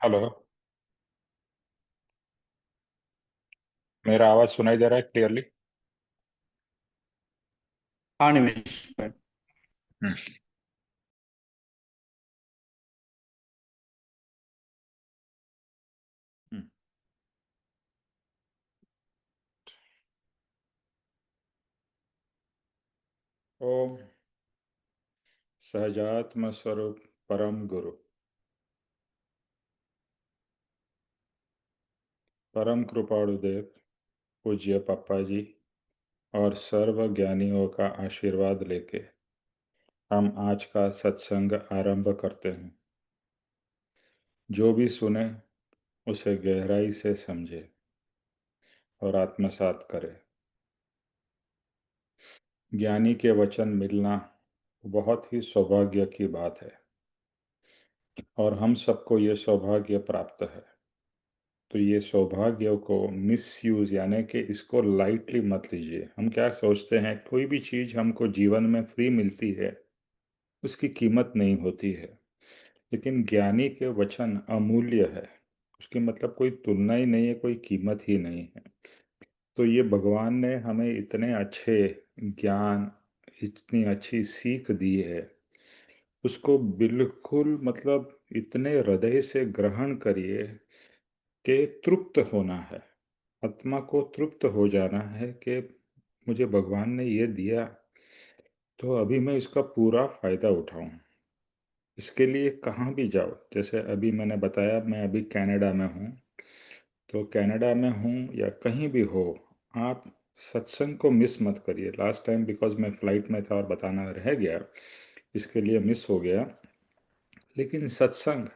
Hello. मेरा आवाज सुनाई दे रहा है क्लियरली? हाँ निमेश भाई। हम्म। हम्म। ओम सहजात्म स्वरूप परम गुरु, परम कृपाणु देव, पूज्य पापा जी और सर्व ज्ञानियों का आशीर्वाद लेके हम आज का सत्संग आरंभ करते हैं। जो भी सुने उसे गहराई से समझे और आत्मसात करे। ज्ञानी के वचन मिलना बहुत ही सौभाग्य की बात है और हम सबको ये सौभाग्य प्राप्त है। तो ये सौभाग्य को मिसयूज यानी कि इसको लाइटली मत लीजिए। हम क्या सोचते हैं, कोई भी चीज़ हमको जीवन में फ्री मिलती है उसकी कीमत नहीं होती है, लेकिन ज्ञानी के वचन अमूल्य है। उसकी मतलब कोई तुलना ही नहीं है, कोई कीमत ही नहीं है। तो ये भगवान ने हमें इतने अच्छे ज्ञान, इतनी अच्छी सीख दी है, उसको बिल्कुल मतलब इतने हृदय से ग्रहण करिए कि तृप्त होना है। आत्मा को तृप्त हो जाना है कि मुझे भगवान ने ये दिया, तो अभी मैं इसका पूरा फायदा उठाऊं। इसके लिए कहाँ भी जाओ, जैसे अभी मैंने बताया मैं अभी कनाडा में हूँ, तो कनाडा में हूँ या कहीं भी हो, आप सत्संग को मिस मत करिए। लास्ट टाइम बिकॉज मैं फ्लाइट में था और बताना रह गया, इसके लिए मिस हो गया। लेकिन सत्संग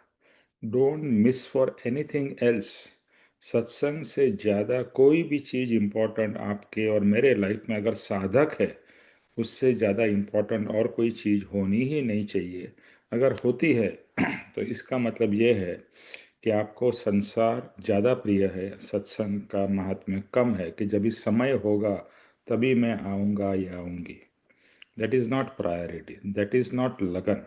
don't miss for anything else. सत्संग से ज़्यादा कोई भी चीज़ इम्पोर्टेंट आपके और मेरे लाइफ में अगर साधक है, उससे ज़्यादा इम्पोर्टेंट और कोई चीज़ होनी ही नहीं चाहिए। अगर होती है तो इसका मतलब ये है कि आपको संसार ज़्यादा प्रिय है, सत्संग का महात्म्य कम है कि जब इस समय होगा तभी मैं आऊँगा या आऊँगी। That is not priority, that is not लगन।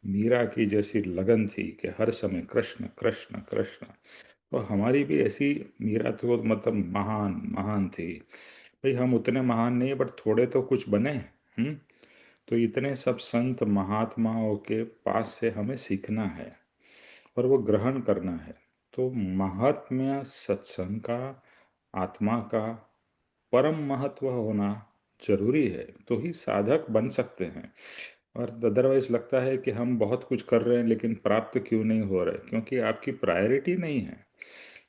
मीरा की जैसी लगन थी कि हर समय कृष्ण कृष्ण कृष्ण। तो हमारी भी ऐसी, मीरा तो मतलब महान महान थी। भाई हम उतने महान नहीं बट थोड़े तो कुछ बने। हम्म। तो इतने सब संत महात्माओं के पास से हमें सीखना है और वो ग्रहण करना है। तो महात्म्य सत्संग का, आत्मा का परम महत्व होना जरूरी है, तो ही साधक बन सकते हैं। और अदरवाइज लगता है कि हम बहुत कुछ कर रहे हैं लेकिन प्राप्त क्यों नहीं हो रहा है, क्योंकि आपकी प्रायोरिटी नहीं है।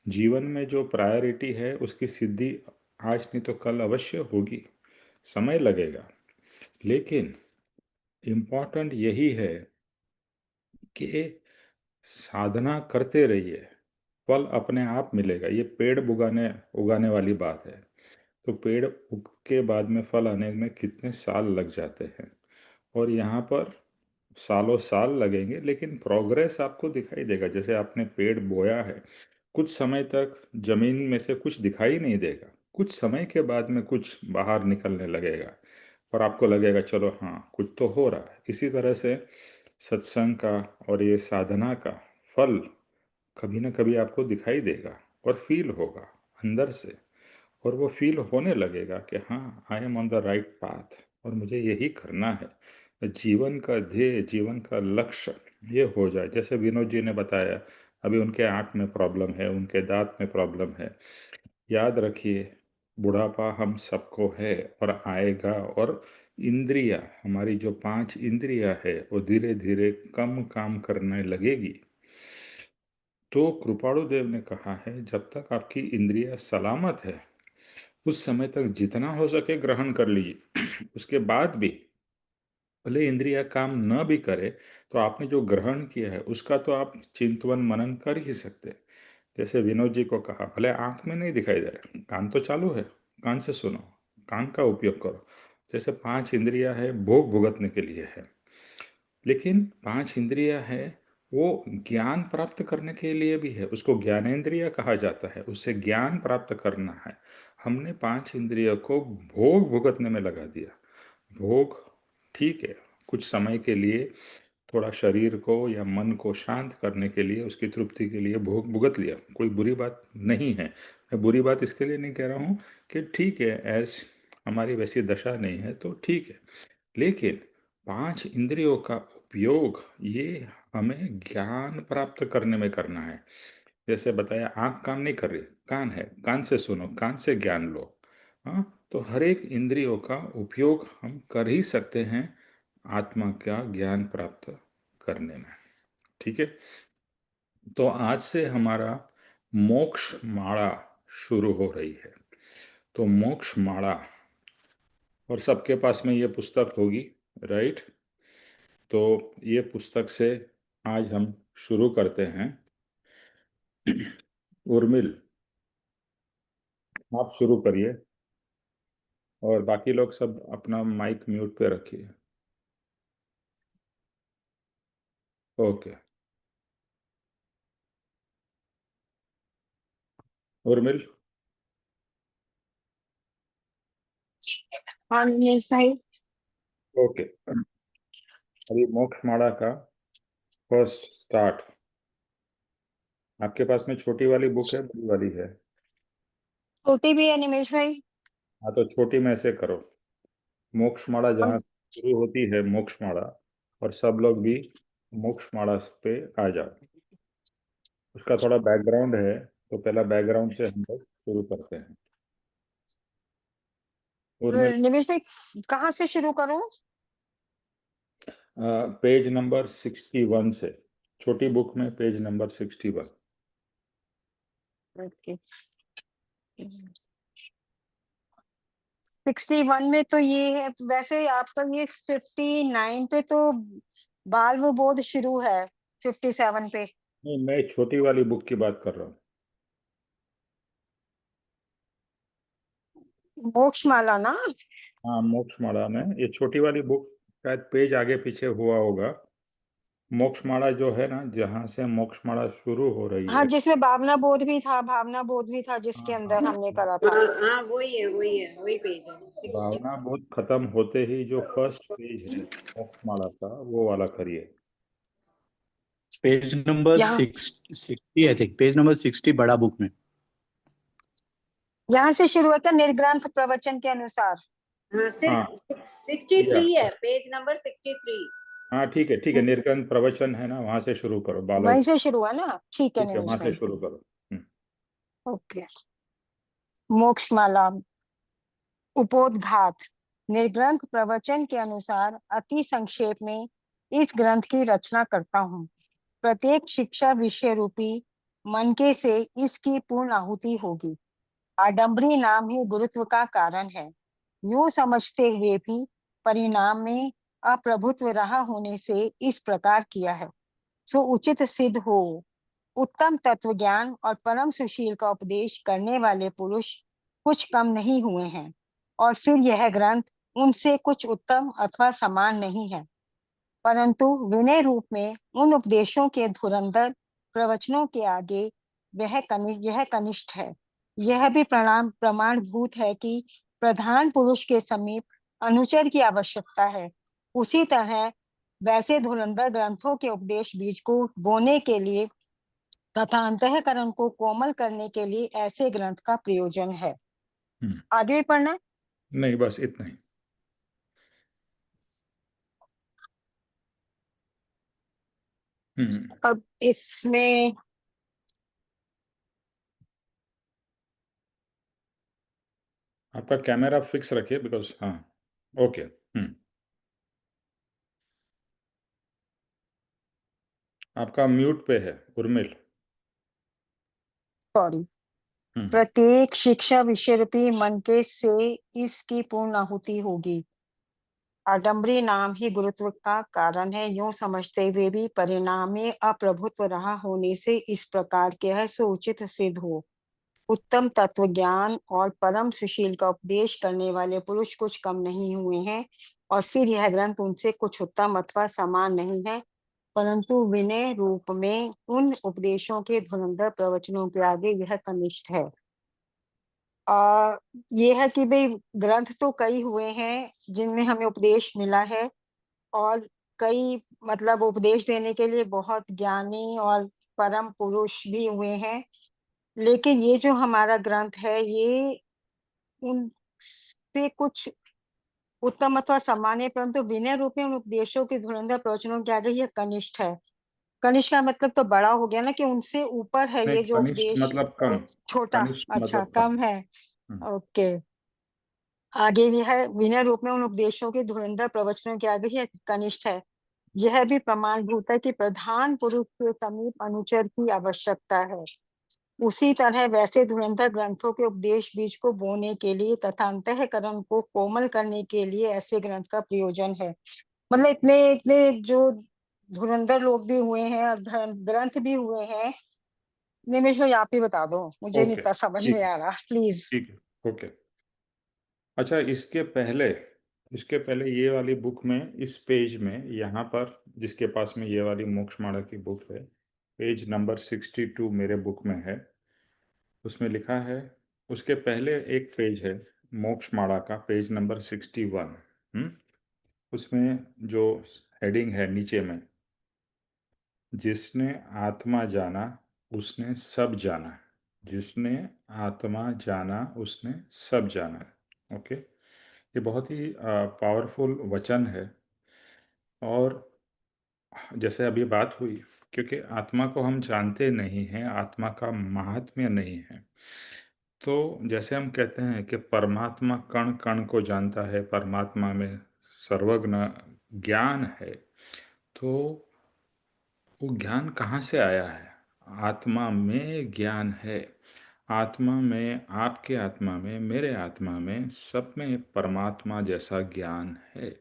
जीवन में जो प्रायोरिटी है उसकी सिद्धि आज नहीं तो कल अवश्य होगी, समय लगेगा। लेकिन इम्पोर्टेंट यही है कि साधना करते रहिए, फल अपने आप मिलेगा। ये पेड़ उगाने उगाने वाली बात है। तो पेड़ उग के बाद में फल आने में कितने साल लग जाते हैं, और यहाँ पर सालों साल लगेंगे लेकिन प्रोग्रेस आपको दिखाई देगा। जैसे आपने पेड़ बोया है, कुछ समय तक जमीन में से कुछ दिखाई नहीं देगा, कुछ समय के बाद में कुछ बाहर निकलने लगेगा और आपको लगेगा चलो हाँ कुछ तो हो रहा है। इसी तरह से सत्संग का और ये साधना का फल कभी ना कभी आपको दिखाई देगा और फील होगा अंदर से। और वो फील होने लगेगा कि हाँ I am on the right path और मुझे यही करना है। जीवन का ध्येय, जीवन का लक्ष्य ये हो जाए। जैसे विनोद जी ने बताया, अभी उनके आँख में प्रॉब्लम है, उनके दांत में प्रॉब्लम है। याद रखिए, बुढ़ापा हम सबको है और आएगा, और इंद्रिया, हमारी जो पांच इंद्रिया है वो धीरे धीरे कम काम करने लगेगी। तो कृपाणु देव ने कहा है जब तक आपकी इंद्रिया सलामत है उस समय तक जितना हो सके ग्रहण कर लीजिए। उसके बाद भी भले इंद्रिया काम न भी करे, तो आपने जो ग्रहण किया है उसका तो आप चिंतवन मनन कर ही सकते हैं। जैसे विनोद जी को कहा, भले आंख में नहीं दिखाई दे रहा, कान तो चालू है, कान से सुनो, कान का उपयोग करो। जैसे पांच इंद्रिया है भोग भुगतने के लिए है, लेकिन पांच इंद्रिया है वो ज्ञान प्राप्त करने के लिए भी है। उसको ज्ञानेंद्रिय कहा जाता है, उससे ज्ञान प्राप्त करना है। हमने पांच इंद्रियों को भोग भुगतने में लगा दिया। भोग ठीक है कुछ समय के लिए, थोड़ा शरीर को या मन को शांत करने के लिए, उसकी तृप्ति के लिए भोग भुगत लिया, कोई बुरी बात नहीं है। मैं बुरी बात इसके लिए नहीं कह रहा हूँ कि ठीक है, ऐस हमारी वैसी दशा नहीं है तो ठीक है, लेकिन पांच इंद्रियों का उपयोग ये हमें ज्ञान प्राप्त करने में करना है। जैसे बताया, आंख काम नहीं कर रही, कान है, कान से सुनो, कान से ज्ञान लो। हाँ, तो हर एक इंद्रियों का उपयोग हम कर ही सकते हैं आत्मा का ज्ञान प्राप्त करने में। ठीक है, तो आज से हमारा मोक्ष माला शुरू हो रही है। तो मोक्ष माला, और सबके पास में ये पुस्तक होगी, राइट? तो ये पुस्तक से आज हम शुरू करते हैं। उर्मिल, आप शुरू करिए, और बाकी लोग सब अपना माइक म्यूट पे रखिए। ओके, उर्मिल। हाँ यस भाई। ओके, अभी मोक्ष माला का फर्स्ट स्टार्ट। आपके पास में छोटी वाली बुक है, बड़ी वाली है? छोटी भी है निमेश भाई। हाँ, तो छोटी में से करो। मोक्ष माला जहाँ हम शुरू होती है, मोक्ष माला, और सब लोग भी मोक्ष माला पे आ जाओ। उसका थोड़ा बैकग्राउंड है, तो पहला बैकग्राउंड से हम लोग शुरू करते हैं। उर्मिल, निमेश भाई कहाँ से शुरू करूँ? पेज नंबर 61 से, छोटी बुक में पेज नंबर 61। ओके, 61 में तो ये है। वैसे आपका ये 59 पे तो बाल वो बोध शुरू है, 57 पे नहीं, मैं छोटी वाली बुक की बात कर रहा हूँ। मोक्ष माला ना। हाँ, मोक्ष माला में ये छोटी वाली बुक, शायद पेज आगे पीछे हुआ होगा। मोक्ष माला जो है ना, जहाँ से मोक्ष माला शुरू हो रही हाँ है। जिसमें भावना बोध भी था, भावना बोध भी था जिसके हाँ हाँ, अंदर हमने करा था। हाँ हाँ वही पेज है 60। भावना बहुत खत्म होते ही जो फर्स्ट पेज है मोक्ष माला का, वो वाला करिए। पेज नंबर यहाँ 60 आई थिंक, पेज नंबर 60 बड़ा बुक में। यहाँ से शुरू होता निर्ग्रंथ प्रवचन के अनुसार। हाँ हाँ, सिर्फ या 63 है, पेज नंबर 63। हाँ, ठीक है ठीक है, निर्गंथ प्रवचन है ना, वहां से शुरू करो बालक। वहीं से शुरू हुआ ना, ठीक है ठीक है, निमेश वहां से भाई। शुरू करो। ओके, मोक्ष माला उपोद्घात। निर्ग्रंथ प्रवचन के अनुसार अति संक्षेप में इस ग्रंथ की रचना करता हूँ। प्रत्येक शिक्षा विषय रूपी मनके से इसकी पूर्ण आहुति होगी। आडंबरी नाम ही गुरुत्व का कारण है, यूं समझते हुए भी परिणाम में अप्रभुत्व रहा होने से इस प्रकार किया है, सो उचित सिद्ध हो। उत्तम तत्व ज्ञान और परम सुशील का उपदेश करने वाले पुरुष कुछ कम नहीं हुए हैं, और फिर यह ग्रंथ उनसे कुछ उत्तम अथवा समान नहीं है, परंतु विनय रूप में उन उपदेशों के धुरंधर प्रवचनों के आगे यह कनिष्ठ है। यह भी प्रमाणभूत है कि प्रधान पुरुष के समीप अनुचर की आवश्यकता है। उसी तरह वैसे धुरंधर ग्रंथों के उपदेश बीज को बोने के लिए तथा अंतःकरण को कोमल करने के लिए ऐसे ग्रंथ का प्रयोजन है। आगे भी पढ़ना है? नहीं, बस इतना ही। हम्म, अब इसमें आपका कैमरा फिक्स रखिए, बिकॉज हाँ, ओके। आपका म्यूट पे है, उर्मिल। सॉरी, हम्म प्रत्येक शिक्षा विषय रूपी मन के से इसकी पूर्ण आहुति होगी। आडंबरी नाम ही गुरुत्व का कारण है, यूं समझते हुए भी परिणाम में अप्रभुत्व रहा होने से इस प्रकार के है, सो उचित सिद्ध हो। उत्तम तत्व ज्ञान और परम सुशील का उपदेश करने वाले पुरुष कुछ कम नहीं हुए हैं, और फिर यह ग्रंथ उनसे कुछ उत्तम अथवा समान नहीं है, परंतु विनय रूप में उन उपदेशों के धुरंधर प्रवचनों के आगे यह कनिष्ठ है। आ, ये है कि भाई ग्रंथ तो कई हुए हैं जिनमें हमें उपदेश मिला है, और कई मतलब उपदेश देने के लिए बहुत ज्ञानी और परम पुरुष भी हुए हैं, लेकिन ये जो हमारा ग्रंथ है ये उनसे कुछ उत्तम अथवा सामान्य परंतु विनय रूप में उन उपदेशों के धुरंधर प्रवचनों के आगे ये कनिष्ठ है। कनिष्ठ का मतलब तो बड़ा हो गया ना, कि उनसे ऊपर है नहीं, ये जो कनिष्ठ उपदेश। मतलब कम। छोटा, कनिष्ठ अच्छा मतलब कम। कम है। हम्म, ओके, आगे भी है, विनय रूप में उन उपदेशों के धुरंधर प्रवचनों के आगे ही कनिष्ठ है। यह भी प्रमाणभूत है कि प्रधान पुरुष के समीप अनुचर की आवश्यकता है। उसी तरह वैसे धुरंधर ग्रंथों के उपदेश बीज को बोने के लिए तथा अंतःकरण को कोमल करने के लिए ऐसे ग्रंथ का प्रयोजन है। मतलब इतने इतने जो धुरंधर लोग भी हुए हैं और ग्रंथ भी हुए हैं। निमेश भाई आप ही बता दो, मुझे नहीं ओके, इतना समझ ठीक में है, आ रहा, प्लीज। ठीक है, ओके। अच्छा, इसके पहले ये वाली बुक में, इस पेज में, यहाँ पर जिसके पास में ये वाली मोक्षमाणा की बुक है, पेज नंबर 62 मेरे बुक में है, उसमें लिखा है, उसके पहले एक पेज है मोक्षमाणा का, पेज नंबर 61। उसमें जो हेडिंग है नीचे में, जिसने आत्मा जाना उसने सब जाना। जिसने आत्मा जाना उसने सब जाना। ओके, ये बहुत ही पावरफुल वचन है। और जैसे अभी बात हुई, क्योंकि आत्मा को हम जानते नहीं हैं, आत्मा का महात्म्य नहीं है, तो जैसे हम कहते हैं कि परमात्मा कण कण को जानता है, परमात्मा में सर्वज्ञ ज्ञान है, तो वो ज्ञान कहाँ से आया है? आत्मा में ज्ञान है। आत्मा में, आपके आत्मा में, मेरे आत्मा में, सब में परमात्मा जैसा ज्ञान है,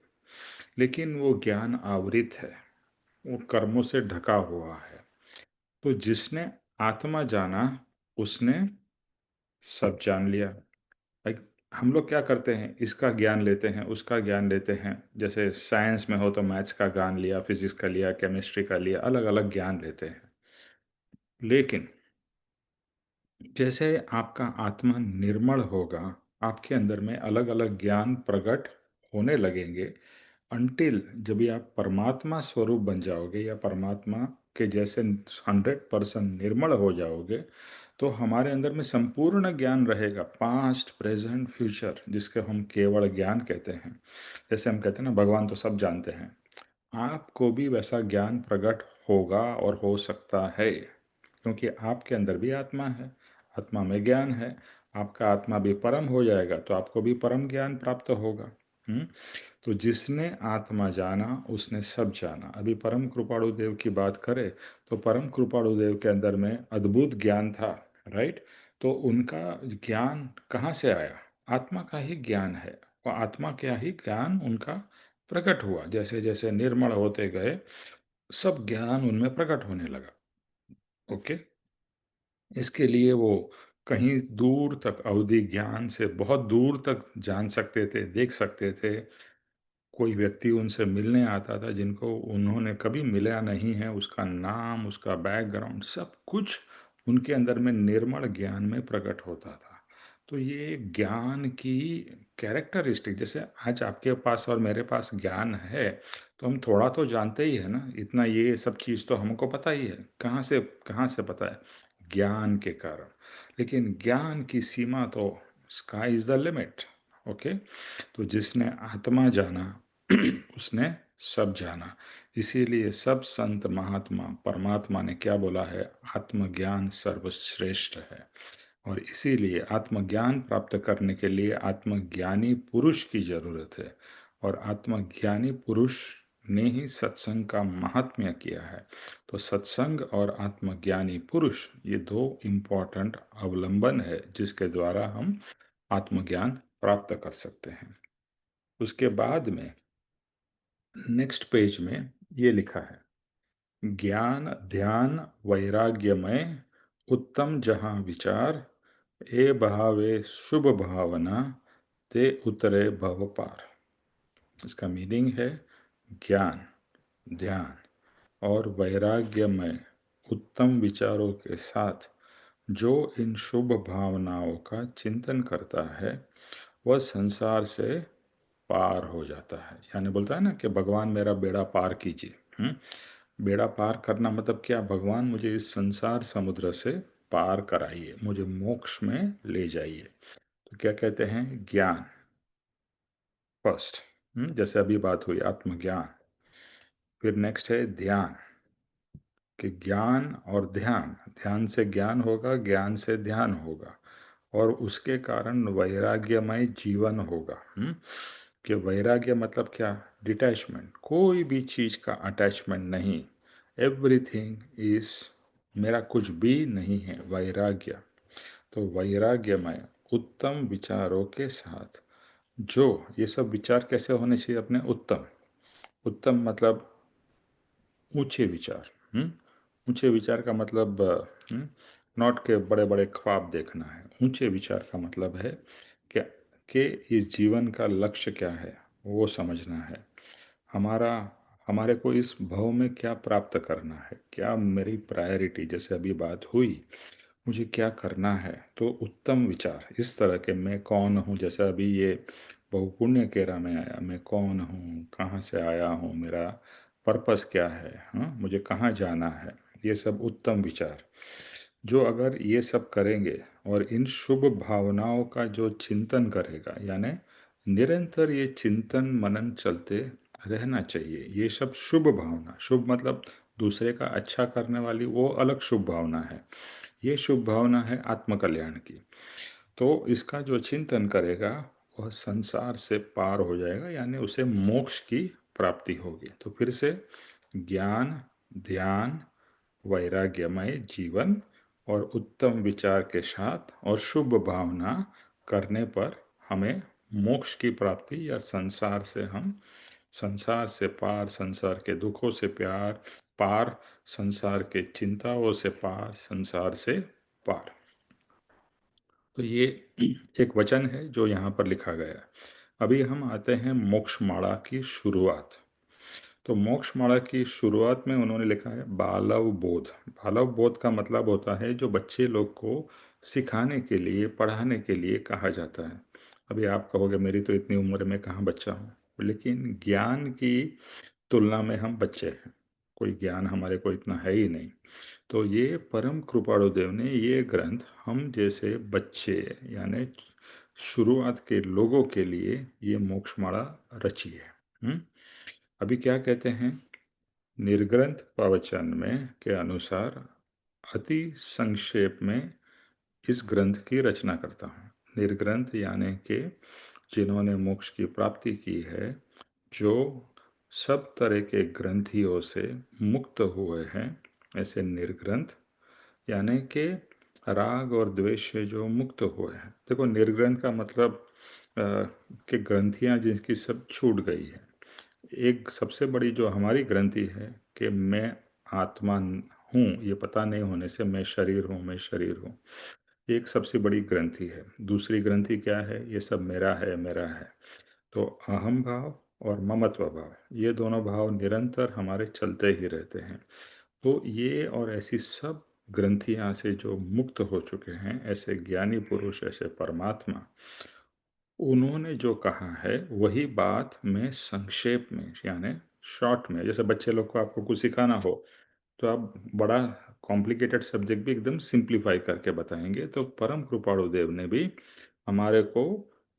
लेकिन वो ज्ञान आवृत है, वो कर्मों से ढका हुआ है। तो जिसने आत्मा जाना उसने सब जान लिया। लाइक, हम लोग क्या करते हैं, इसका ज्ञान लेते हैं, उसका ज्ञान लेते हैं, जैसे साइंस में हो तो मैथ्स का ज्ञान लिया, फिजिक्स का लिया, केमिस्ट्री का लिया, अलग अलग ज्ञान लेते हैं। लेकिन जैसे आपका आत्मा निर्मल होगा, आपके अंदर में अलग अलग ज्ञान प्रकट होने लगेंगे, अंटिल जब भी आप परमात्मा स्वरूप बन जाओगे या परमात्मा के जैसे 100% निर्मल हो जाओगे, तो हमारे अंदर में संपूर्ण ज्ञान रहेगा, पास्ट प्रेजेंट फ्यूचर, जिसके हम केवल ज्ञान कहते हैं। जैसे हम कहते हैं ना, भगवान तो सब जानते हैं, आपको भी वैसा ज्ञान प्रकट होगा और हो सकता है, क्योंकि आपके अंदर भी आत्मा है, आत्मा में ज्ञान है। आपका आत्मा भी परम हो जाएगा तो आपको भी परम ज्ञान प्राप्त होगा। तो जिसने आत्मा जाना उसने सब जाना। अभी परम कृपाणु देव की बात करें तो परम कृपाणु देव के अंदर में अद्भुत ज्ञान था, राइट? तो उनका ज्ञान कहाँ से आया? आत्मा का ही ज्ञान है, और आत्मा का ही ज्ञान उनका प्रकट हुआ। जैसे जैसे निर्मल होते गए, सब ज्ञान उनमें प्रकट होने लगा। ओके, इसके लिए वो कहीं दूर तक अवधि ज्ञान से बहुत दूर तक जान सकते थे, देख सकते थे। कोई व्यक्ति उनसे मिलने आता था जिनको उन्होंने कभी मिला नहीं है, उसका नाम, उसका बैकग्राउंड, सब कुछ उनके अंदर में निर्मल ज्ञान में प्रकट होता था। तो ये ज्ञान की कैरेक्टरिस्टिक, जैसे आज आपके पास और मेरे पास ज्ञान है, तो हम थोड़ा तो जानते ही है ना, इतना ये सब चीज़ तो हमको पता ही है। कहाँ से पता है? ज्ञान के कारण। लेकिन ज्ञान की सीमा तो sky is the limit. Okay, तो जिसने आत्मा जाना उसने सब जाना। इसीलिए सब संत महात्मा परमात्मा ने क्या बोला है? आत्मज्ञान सर्वश्रेष्ठ है। और इसीलिए आत्मज्ञान प्राप्त करने के लिए आत्मज्ञानी पुरुष की जरूरत है, और आत्मज्ञानी पुरुष ने ही सत्संग का महात्म्य किया है। तो सत्संग और आत्मज्ञानी पुरुष, ये दो इम्पोर्टेंट अवलंबन है जिसके द्वारा हम आत्मज्ञान प्राप्त कर सकते हैं। उसके बाद में नेक्स्ट पेज में ये लिखा है, ज्ञान ध्यान वैराग्यमय उत्तम जहाँ विचार, ए भावे शुभ भावना, ते उतरे भव पार। इसका मीनिंग है, ज्ञान ध्यान और वैराग्यमय उत्तम विचारों के साथ जो इन शुभ भावनाओं का चिंतन करता है, वह संसार से पार हो जाता है। यानी बोलता है ना कि भगवान मेरा बेड़ा पार कीजिए। बेड़ा पार करना मतलब क्या? भगवान मुझे इस संसार समुद्र से पार कराइए, मुझे मोक्ष में ले जाइए। तो क्या कहते हैं? ज्ञान फर्स्ट। जैसे अभी बात हुई आत्मज्ञान। फिर नेक्स्ट है ध्यान, कि ज्ञान और ध्यान, ध्यान से ज्ञान होगा, ज्ञान से ध्यान होगा, और उसके कारण वैराग्यमय जीवन होगा। कि वैराग्य मतलब क्या? डिटैचमेंट, कोई भी चीज का अटैचमेंट नहीं। एवरीथिंग इज, मेरा कुछ भी नहीं है, वैराग्य। तो वैराग्यमय उत्तम विचारों के साथ, जो ये सब विचार कैसे होने चाहिए अपने? उत्तम। उत्तम मतलब ऊंचे विचार। ऊंचे विचार का मतलब नॉट के बड़े बड़े ख्वाब देखना है। ऊंचे विचार का मतलब है क्या? कि इस जीवन का लक्ष्य क्या है वो समझना है। हमारा हमारे को इस भव में क्या प्राप्त करना है, क्या मेरी प्रायोरिटी, जैसे अभी बात हुई, मुझे क्या करना है। तो उत्तम विचार इस तरह के, मैं कौन हूँ, जैसे अभी ये बहुपुण्य केरा में आया, मैं कौन हूँ, कहाँ से आया हूँ, मेरा पर्पस क्या है, हाँ, मुझे कहाँ जाना है, ये सब उत्तम विचार। जो अगर ये सब करेंगे और इन शुभ भावनाओं का जो चिंतन करेगा, यानी निरंतर ये चिंतन मनन चलते रहना चाहिए। ये सब शुभ भावना, शुभ मतलब दूसरे का अच्छा करने वाली, वो अलग शुभ भावना है। ये शुभ भावना है आत्मकल्याण की। तो इसका जो चिंतन करेगा वह संसार से पार हो जाएगा, यानी उसे मोक्ष की प्राप्ति होगी। तो फिर से ज्ञान, ध्यान, वैराग्यमय जीवन और उत्तम विचार के साथ और शुभ भावना करने पर हमें मोक्ष की प्राप्ति, या संसार से हम, संसार से पार, संसार के दुखों से प्यार पार, संसार के चिंताओं से पार, संसार से पार। तो ये एक वचन है जो यहाँ पर लिखा गया है। अभी हम आते हैं मोक्ष माला की शुरुआत। तो मोक्ष माला की शुरुआत में उन्होंने लिखा है बालव बोध। बालव बोध का मतलब होता है जो बच्चे लोग को सिखाने के लिए, पढ़ाने के लिए कहा जाता है। अभी आप कहोगे मेरी तो इतनी उम्र में कहाँ बच्चा हूँ, लेकिन ज्ञान की तुलना में हम बच्चे हैं। कोई ज्ञान हमारे को इतना है ही नहीं। तो ये परम कृपाणु देव ने ये ग्रंथ हम जैसे बच्चे, यानी शुरुआत के लोगों के लिए ये मोक्षमाला रची है। अभी क्या कहते हैं? निर्ग्रंथ प्रवचन में के अनुसार अति संक्षेप में इस ग्रंथ की रचना करता हूँ। निर्ग्रंथ यानी कि जिन्होंने मोक्ष की प्राप्ति की है, जो सब तरह के ग्रंथियों से मुक्त हुए हैं, ऐसे निर्ग्रंथ। यानी कि राग और द्वेष से जो मुक्त हुए हैं। देखो, निर्ग्रंथ का मतलब कि ग्रंथियां जिनकी सब छूट गई है। एक सबसे बड़ी जो हमारी ग्रंथि है कि मैं आत्मा हूँ, ये पता नहीं होने से मैं शरीर हूँ, मैं शरीर हूँ, एक सबसे बड़ी ग्रंथि है। दूसरी ग्रंथि क्या है? ये सब मेरा है, मेरा है। तो अहम भाव और ममत्व भाव, ये दोनों भाव निरंतर हमारे चलते ही रहते हैं। तो ये और ऐसी सब ग्रंथियां से जो मुक्त हो चुके हैं, ऐसे ज्ञानी पुरुष, ऐसे परमात्मा, उन्होंने जो कहा है वही बात मैं संक्षेप में, यानी शॉर्ट में, जैसे बच्चे लोग को आपको कुछ सिखाना हो तो आप बड़ा कॉम्प्लिकेटेड सब्जेक्ट भी एकदम सिंप्लीफाई करके बताएंगे। तो परम कृपाणु देव ने भी हमारे को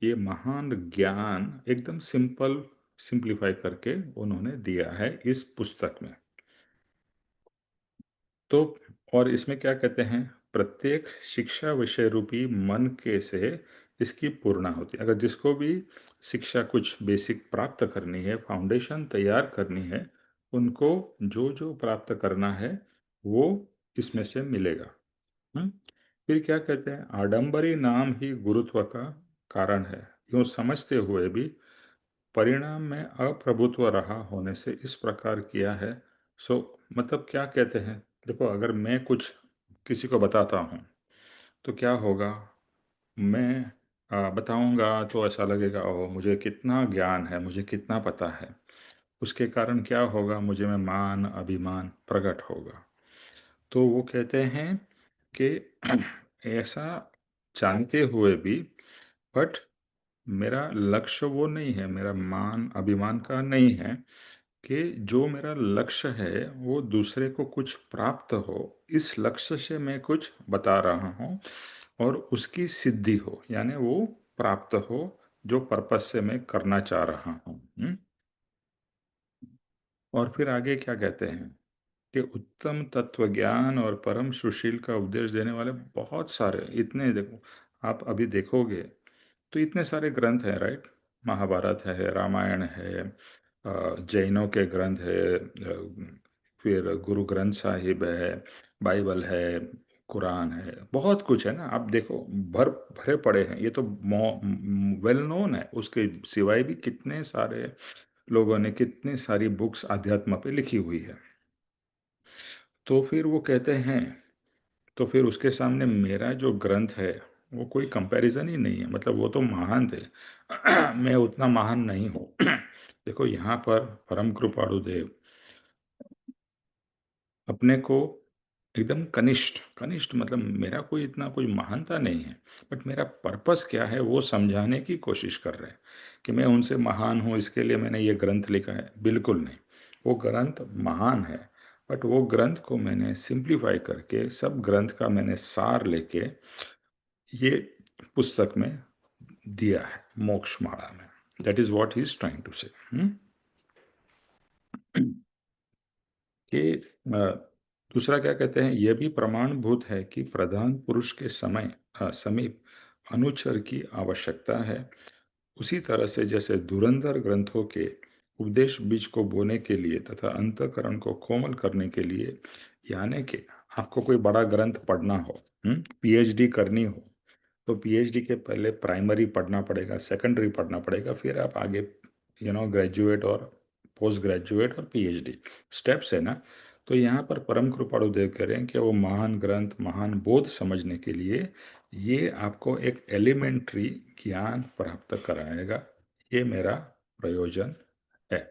ये महान ज्ञान एकदम सिंपल, सिंप्लीफाई करके उन्होंने दिया है इस पुस्तक में। तो और इसमें क्या कहते हैं? प्रत्येक शिक्षा विषय रूपी मन के से इसकी पूर्णा होती है। अगर जिसको भी शिक्षा कुछ बेसिक प्राप्त करनी है, फाउंडेशन तैयार करनी है, उनको जो जो प्राप्त करना है वो इसमें से मिलेगा। हम्म? फिर क्या कहते हैं? आडंबरी नाम ही गुरुत्व का कारण है, यूँ समझते हुए भी परिणाम में अप्रभुत्व रहा होने से इस प्रकार किया है। सो मतलब क्या कहते हैं? देखो, अगर मैं कुछ किसी को बताता हूँ तो क्या होगा? मैं बताऊंगा तो ऐसा लगेगा ओह मुझे कितना ज्ञान है, मुझे कितना पता है। उसके कारण क्या होगा? मुझे में मान अभिमान प्रकट होगा। तो वो कहते हैं कि ऐसा जानते हुए भी, बट मेरा लक्ष्य वो नहीं है, मेरा मान अभिमान का नहीं है कि जो मेरा लक्ष्य है वो दूसरे को कुछ प्राप्त हो, इस लक्ष्य से मैं कुछ बता रहा हूँ और उसकी सिद्धि हो, यानी वो प्राप्त हो जो पर्पस से मैं करना चाह रहा हूँ। और फिर आगे क्या कहते हैं कि उत्तम तत्व ज्ञान और परम सुशील का उपदेश देने वाले बहुत सारे, इतने देखो, आप अभी देखोगे तो इतने सारे ग्रंथ हैं, राइट? महाभारत है, रामायण है, जैनों के ग्रंथ है, फिर गुरु ग्रंथ साहिब है, बाइबल है, कुरान है, बहुत कुछ है ना। आप देखो, भरे पड़े हैं, ये तो वेल नोन है। उसके सिवाय भी कितने सारे लोगों ने कितनी सारी बुक्स आध्यात्म पे लिखी हुई है। तो फिर वो कहते हैं, तो फिर उसके सामने मेरा जो ग्रंथ है वो कोई कंपैरिजन ही नहीं है। मतलब वो तो महान थे, मैं उतना महान नहीं हूँ। देखो यहाँ पर परम कृपाणु देव अपने को एकदम कनिष्ठ, कनिष्ठ मतलब मेरा कोई इतना कोई महानता नहीं है, बट मेरा पर्पस क्या है वो समझाने की कोशिश कर रहे हैं कि मैं उनसे महान हूँ इसके लिए मैंने ये ग्रंथ लिखा है। बिल्कुल नहीं, वो ग्रंथ महान है, बट वो ग्रंथ को मैंने सिंप्लीफाई करके, सब ग्रंथ का मैंने सार लेके ये पुस्तक में दिया है, मोक्षमाला में। That is what he is trying to say कि दूसरा क्या कहते हैं, यह भी प्रमाणभूत है कि प्रधान पुरुष के समीप अनुचर की आवश्यकता है। उसी तरह से जैसे धुरंधर ग्रंथों के उपदेश बीज को बोने के लिए तथा अंतःकरण को कोमल करने के लिए, यानी कि आपको कोई बड़ा ग्रंथ पढ़ना हो, पीएचडी करनी हो, तो पीएचडी के पहले प्राइमरी पढ़ना पड़ेगा, सेकेंडरी पढ़ना पड़ेगा, फिर आप आगे ग्रेजुएट और पोस्ट ग्रेजुएट और पीएचडी स्टेप्स है ना। तो यहाँ पर परम कृपाणु देव कह रहे हैं कि वो महान ग्रंथ, महान बोध समझने के लिए ये आपको एक एलिमेंट्री ज्ञान प्राप्त कराएगा, ये मेरा प्रयोजन है।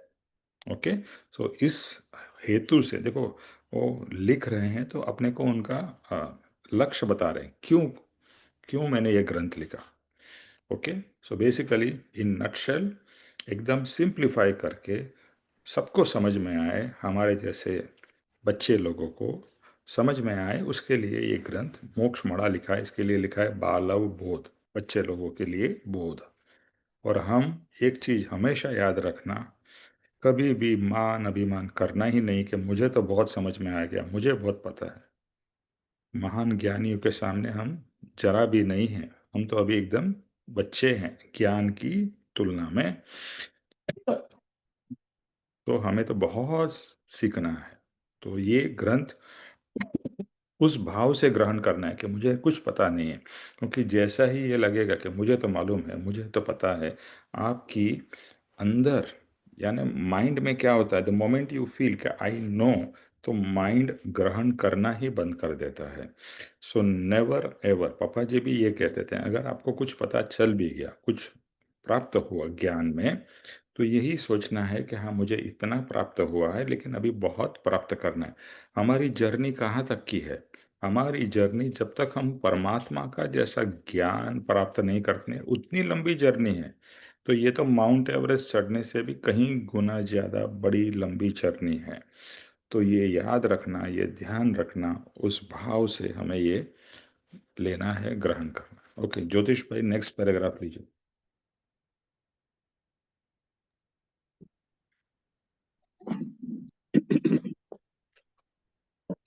ओके, सो इस हेतु से देखो, वो लिख रहे हैं तो अपने को उनका लक्ष्य बता रहे हैं, क्यों क्यों मैंने ये ग्रंथ लिखा। Okay, so basically in nutshell, एकदम सिंप्लीफाई करके सबको समझ में आए, हमारे जैसे बच्चे लोगों को समझ में आए, उसके लिए ये ग्रंथ मोक्षमाला लिखा है। इसके लिए लिखा है बालव बोध, बच्चे लोगों के लिए बोध। और हम एक चीज हमेशा याद रखना, कभी भी मान अभिमान करना ही नहीं कि मुझे तो बहुत समझ में आ गया, मुझे बहुत पता है। महान ज्ञानियों के सामने हम जरा भी नहीं हैं, हम तो अभी एकदम बच्चे हैं ज्ञान की तुलना में। तो हमें तो बहुत सीखना है। तो ये ग्रंथ उस भाव से ग्रहण करना है कि मुझे कुछ पता नहीं है, क्योंकि जैसा ही ये लगेगा कि मुझे तो मालूम है, मुझे तो पता है, आपकी अंदर यानी माइंड में क्या होता है, द मोमेंट यू फील कि आई नो, तो माइंड ग्रहण करना ही बंद कर देता है। सो नेवर एवर, पापा जी भी ये कहते थे, अगर आपको कुछ पता चल भी गया, कुछ प्राप्त हुआ ज्ञान में, तो यही सोचना है कि हाँ मुझे इतना प्राप्त हुआ है लेकिन अभी बहुत प्राप्त करना है। हमारी जर्नी कहाँ तक की है? हमारी जर्नी जब तक हम परमात्मा का जैसा ज्ञान प्राप्त नहीं करते हैं, उतनी लंबी जर्नी है। तो ये तो माउंट एवरेस्ट चढ़ने से भी कहीं गुना ज़्यादा बड़ी लंबी जर्नी है। तो ये याद रखना, ये ध्यान रखना, उस भाव से हमें ये लेना है, ग्रहण करना। ओके ज्योतिष भाई, नेक्स्ट पैराग्राफ लीजिए।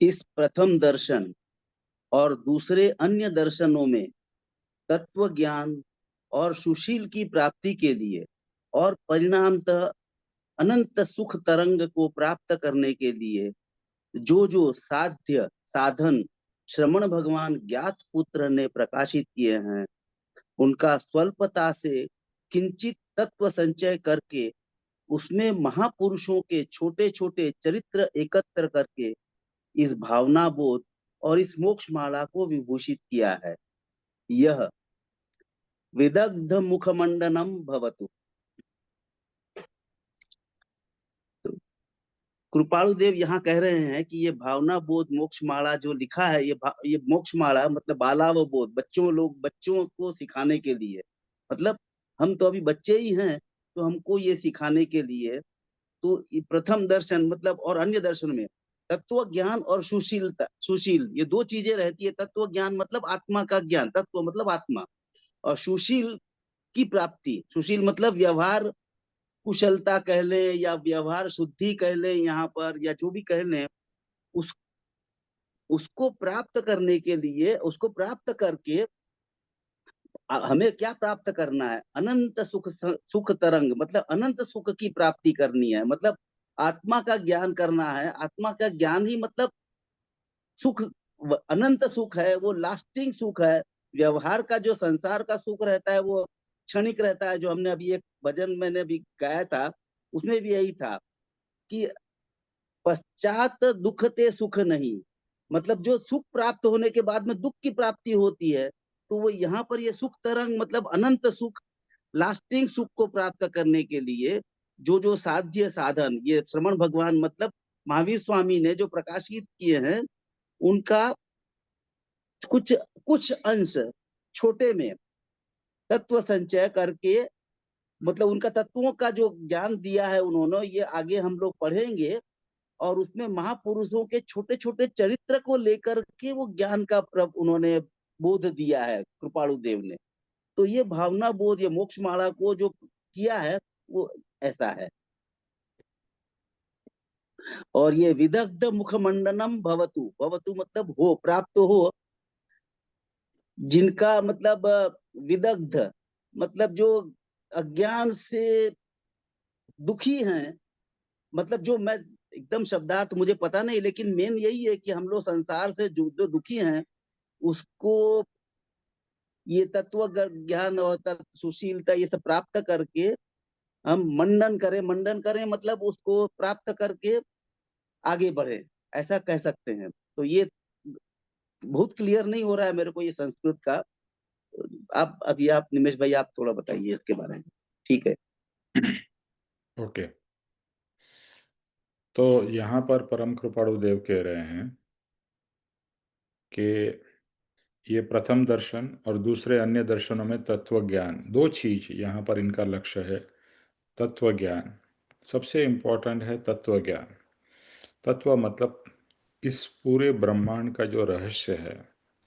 इस प्रथम दर्शन और दूसरे अन्य दर्शनों में तत्व ज्ञान और सुशील की प्राप्ति के लिए और परिणामतः अनंत सुख तरंग को प्राप्त करने के लिए जो जो साध्य साधन श्रमण भगवान ज्ञात पुत्र ने प्रकाशित किए हैं, उनका स्वल्पता से किंचित तत्व संचय करके उसमें महापुरुषों के छोटे छोटे चरित्र एकत्र करके इस भावना बोध और इस मोक्ष माला को विभूषित किया है। यह विदग्ध मुखमंडनम भवतु। कृपाणु देव यहाँ कह रहे हैं कि ये भावना बोध मोक्ष माला जो लिखा है, ये मोक्ष माला मतलब बालाव बोध, बच्चों को सिखाने के लिए, मतलब हम तो अभी बच्चे ही हैं, तो हमको ये सिखाने के लिए तो प्रथम दर्शन मतलब और अन्य दर्शन में तत्व ज्ञान और सुशील ये दो चीजें रहती है। तत्व ज्ञान मतलब आत्मा का ज्ञान, तत्व मतलब आत्मा, और सुशील की प्राप्ति, सुशील मतलब व्यवहार कुशलता कह ले या व्यवहार शुद्धि कह ले यहाँ पर, या जो भी कह ले, उस उसको प्राप्त करने के लिए, उसको प्राप्त करके हमें क्या प्राप्त करना है? अनंत सुख तरंग मतलब अनंत सुख की प्राप्ति करनी है, मतलब आत्मा का ज्ञान करना है। आत्मा का ज्ञान ही मतलब सुख, अनंत सुख है, वो लास्टिंग सुख है। व्यवहार का जो संसार का सुख रहता है वो क्षणिक रहता है। जो हमने अभी एक भजन मैंने भी गाया था, उसमें भी यही था कि पश्चात दुखते सुख नहीं, मतलब जो सुख प्राप्त होने के बाद में दुख की प्राप्ति होती है, तो वो यहाँ पर ये सुख तरंग मतलब अनंत सुख, लास्टिंग सुख को प्राप्त करने के लिए जो जो साध्य साधन ये श्रमण भगवान मतलब महावीर स्वामी ने जो प्रकाशित किए हैं, उनका कुछ कुछ अंश छोटे में तत्व संचय करके, मतलब उनका तत्वों का जो ज्ञान दिया है उन्होंने, ये आगे हम लोग पढ़ेंगे। और उसमें महापुरुषों के छोटे छोटे चरित्र को लेकर के वो ज्ञान का उन्होंने बोध दिया है कृपाणु देव ने। तो ये भावना बोध, ये मोक्ष माला को जो किया है वो ऐसा है। और ये विदग्ध मुखमंडनम भवतु, भवतु मतलब हो, प्राप्त हो, जिनका मतलब विदग्ध मतलब जो अज्ञान से दुखी हैं, मतलब जो मैं एकदम शब्दार्थ मुझे पता नहीं, लेकिन मेन यही है कि हम लोग संसार से जो दुखी हैं उसको ये तत्व ज्ञान और सुशीलता ये सब प्राप्त करके हम मंडन करें। मंडन करें मतलब उसको प्राप्त करके आगे बढ़े, ऐसा कह सकते हैं। तो ये बहुत क्लियर नहीं हो रहा है मेरे को ये संस्कृत का। आप अभी आप निमेश भाई आप थोड़ा बताइए इसके बारे में। ठीक है। ओके, तो यहाँ पर परम कृपाणु देव कह रहे हैं कि ये प्रथम दर्शन और दूसरे अन्य दर्शनों में तत्व ज्ञान, दो चीज यहाँ पर इनका लक्ष्य है। तत्व ज्ञान सबसे इम्पोर्टेंट है। तत्व ज्ञान, तत्व मतलब इस पूरे ब्रह्मांड का जो रहस्य है,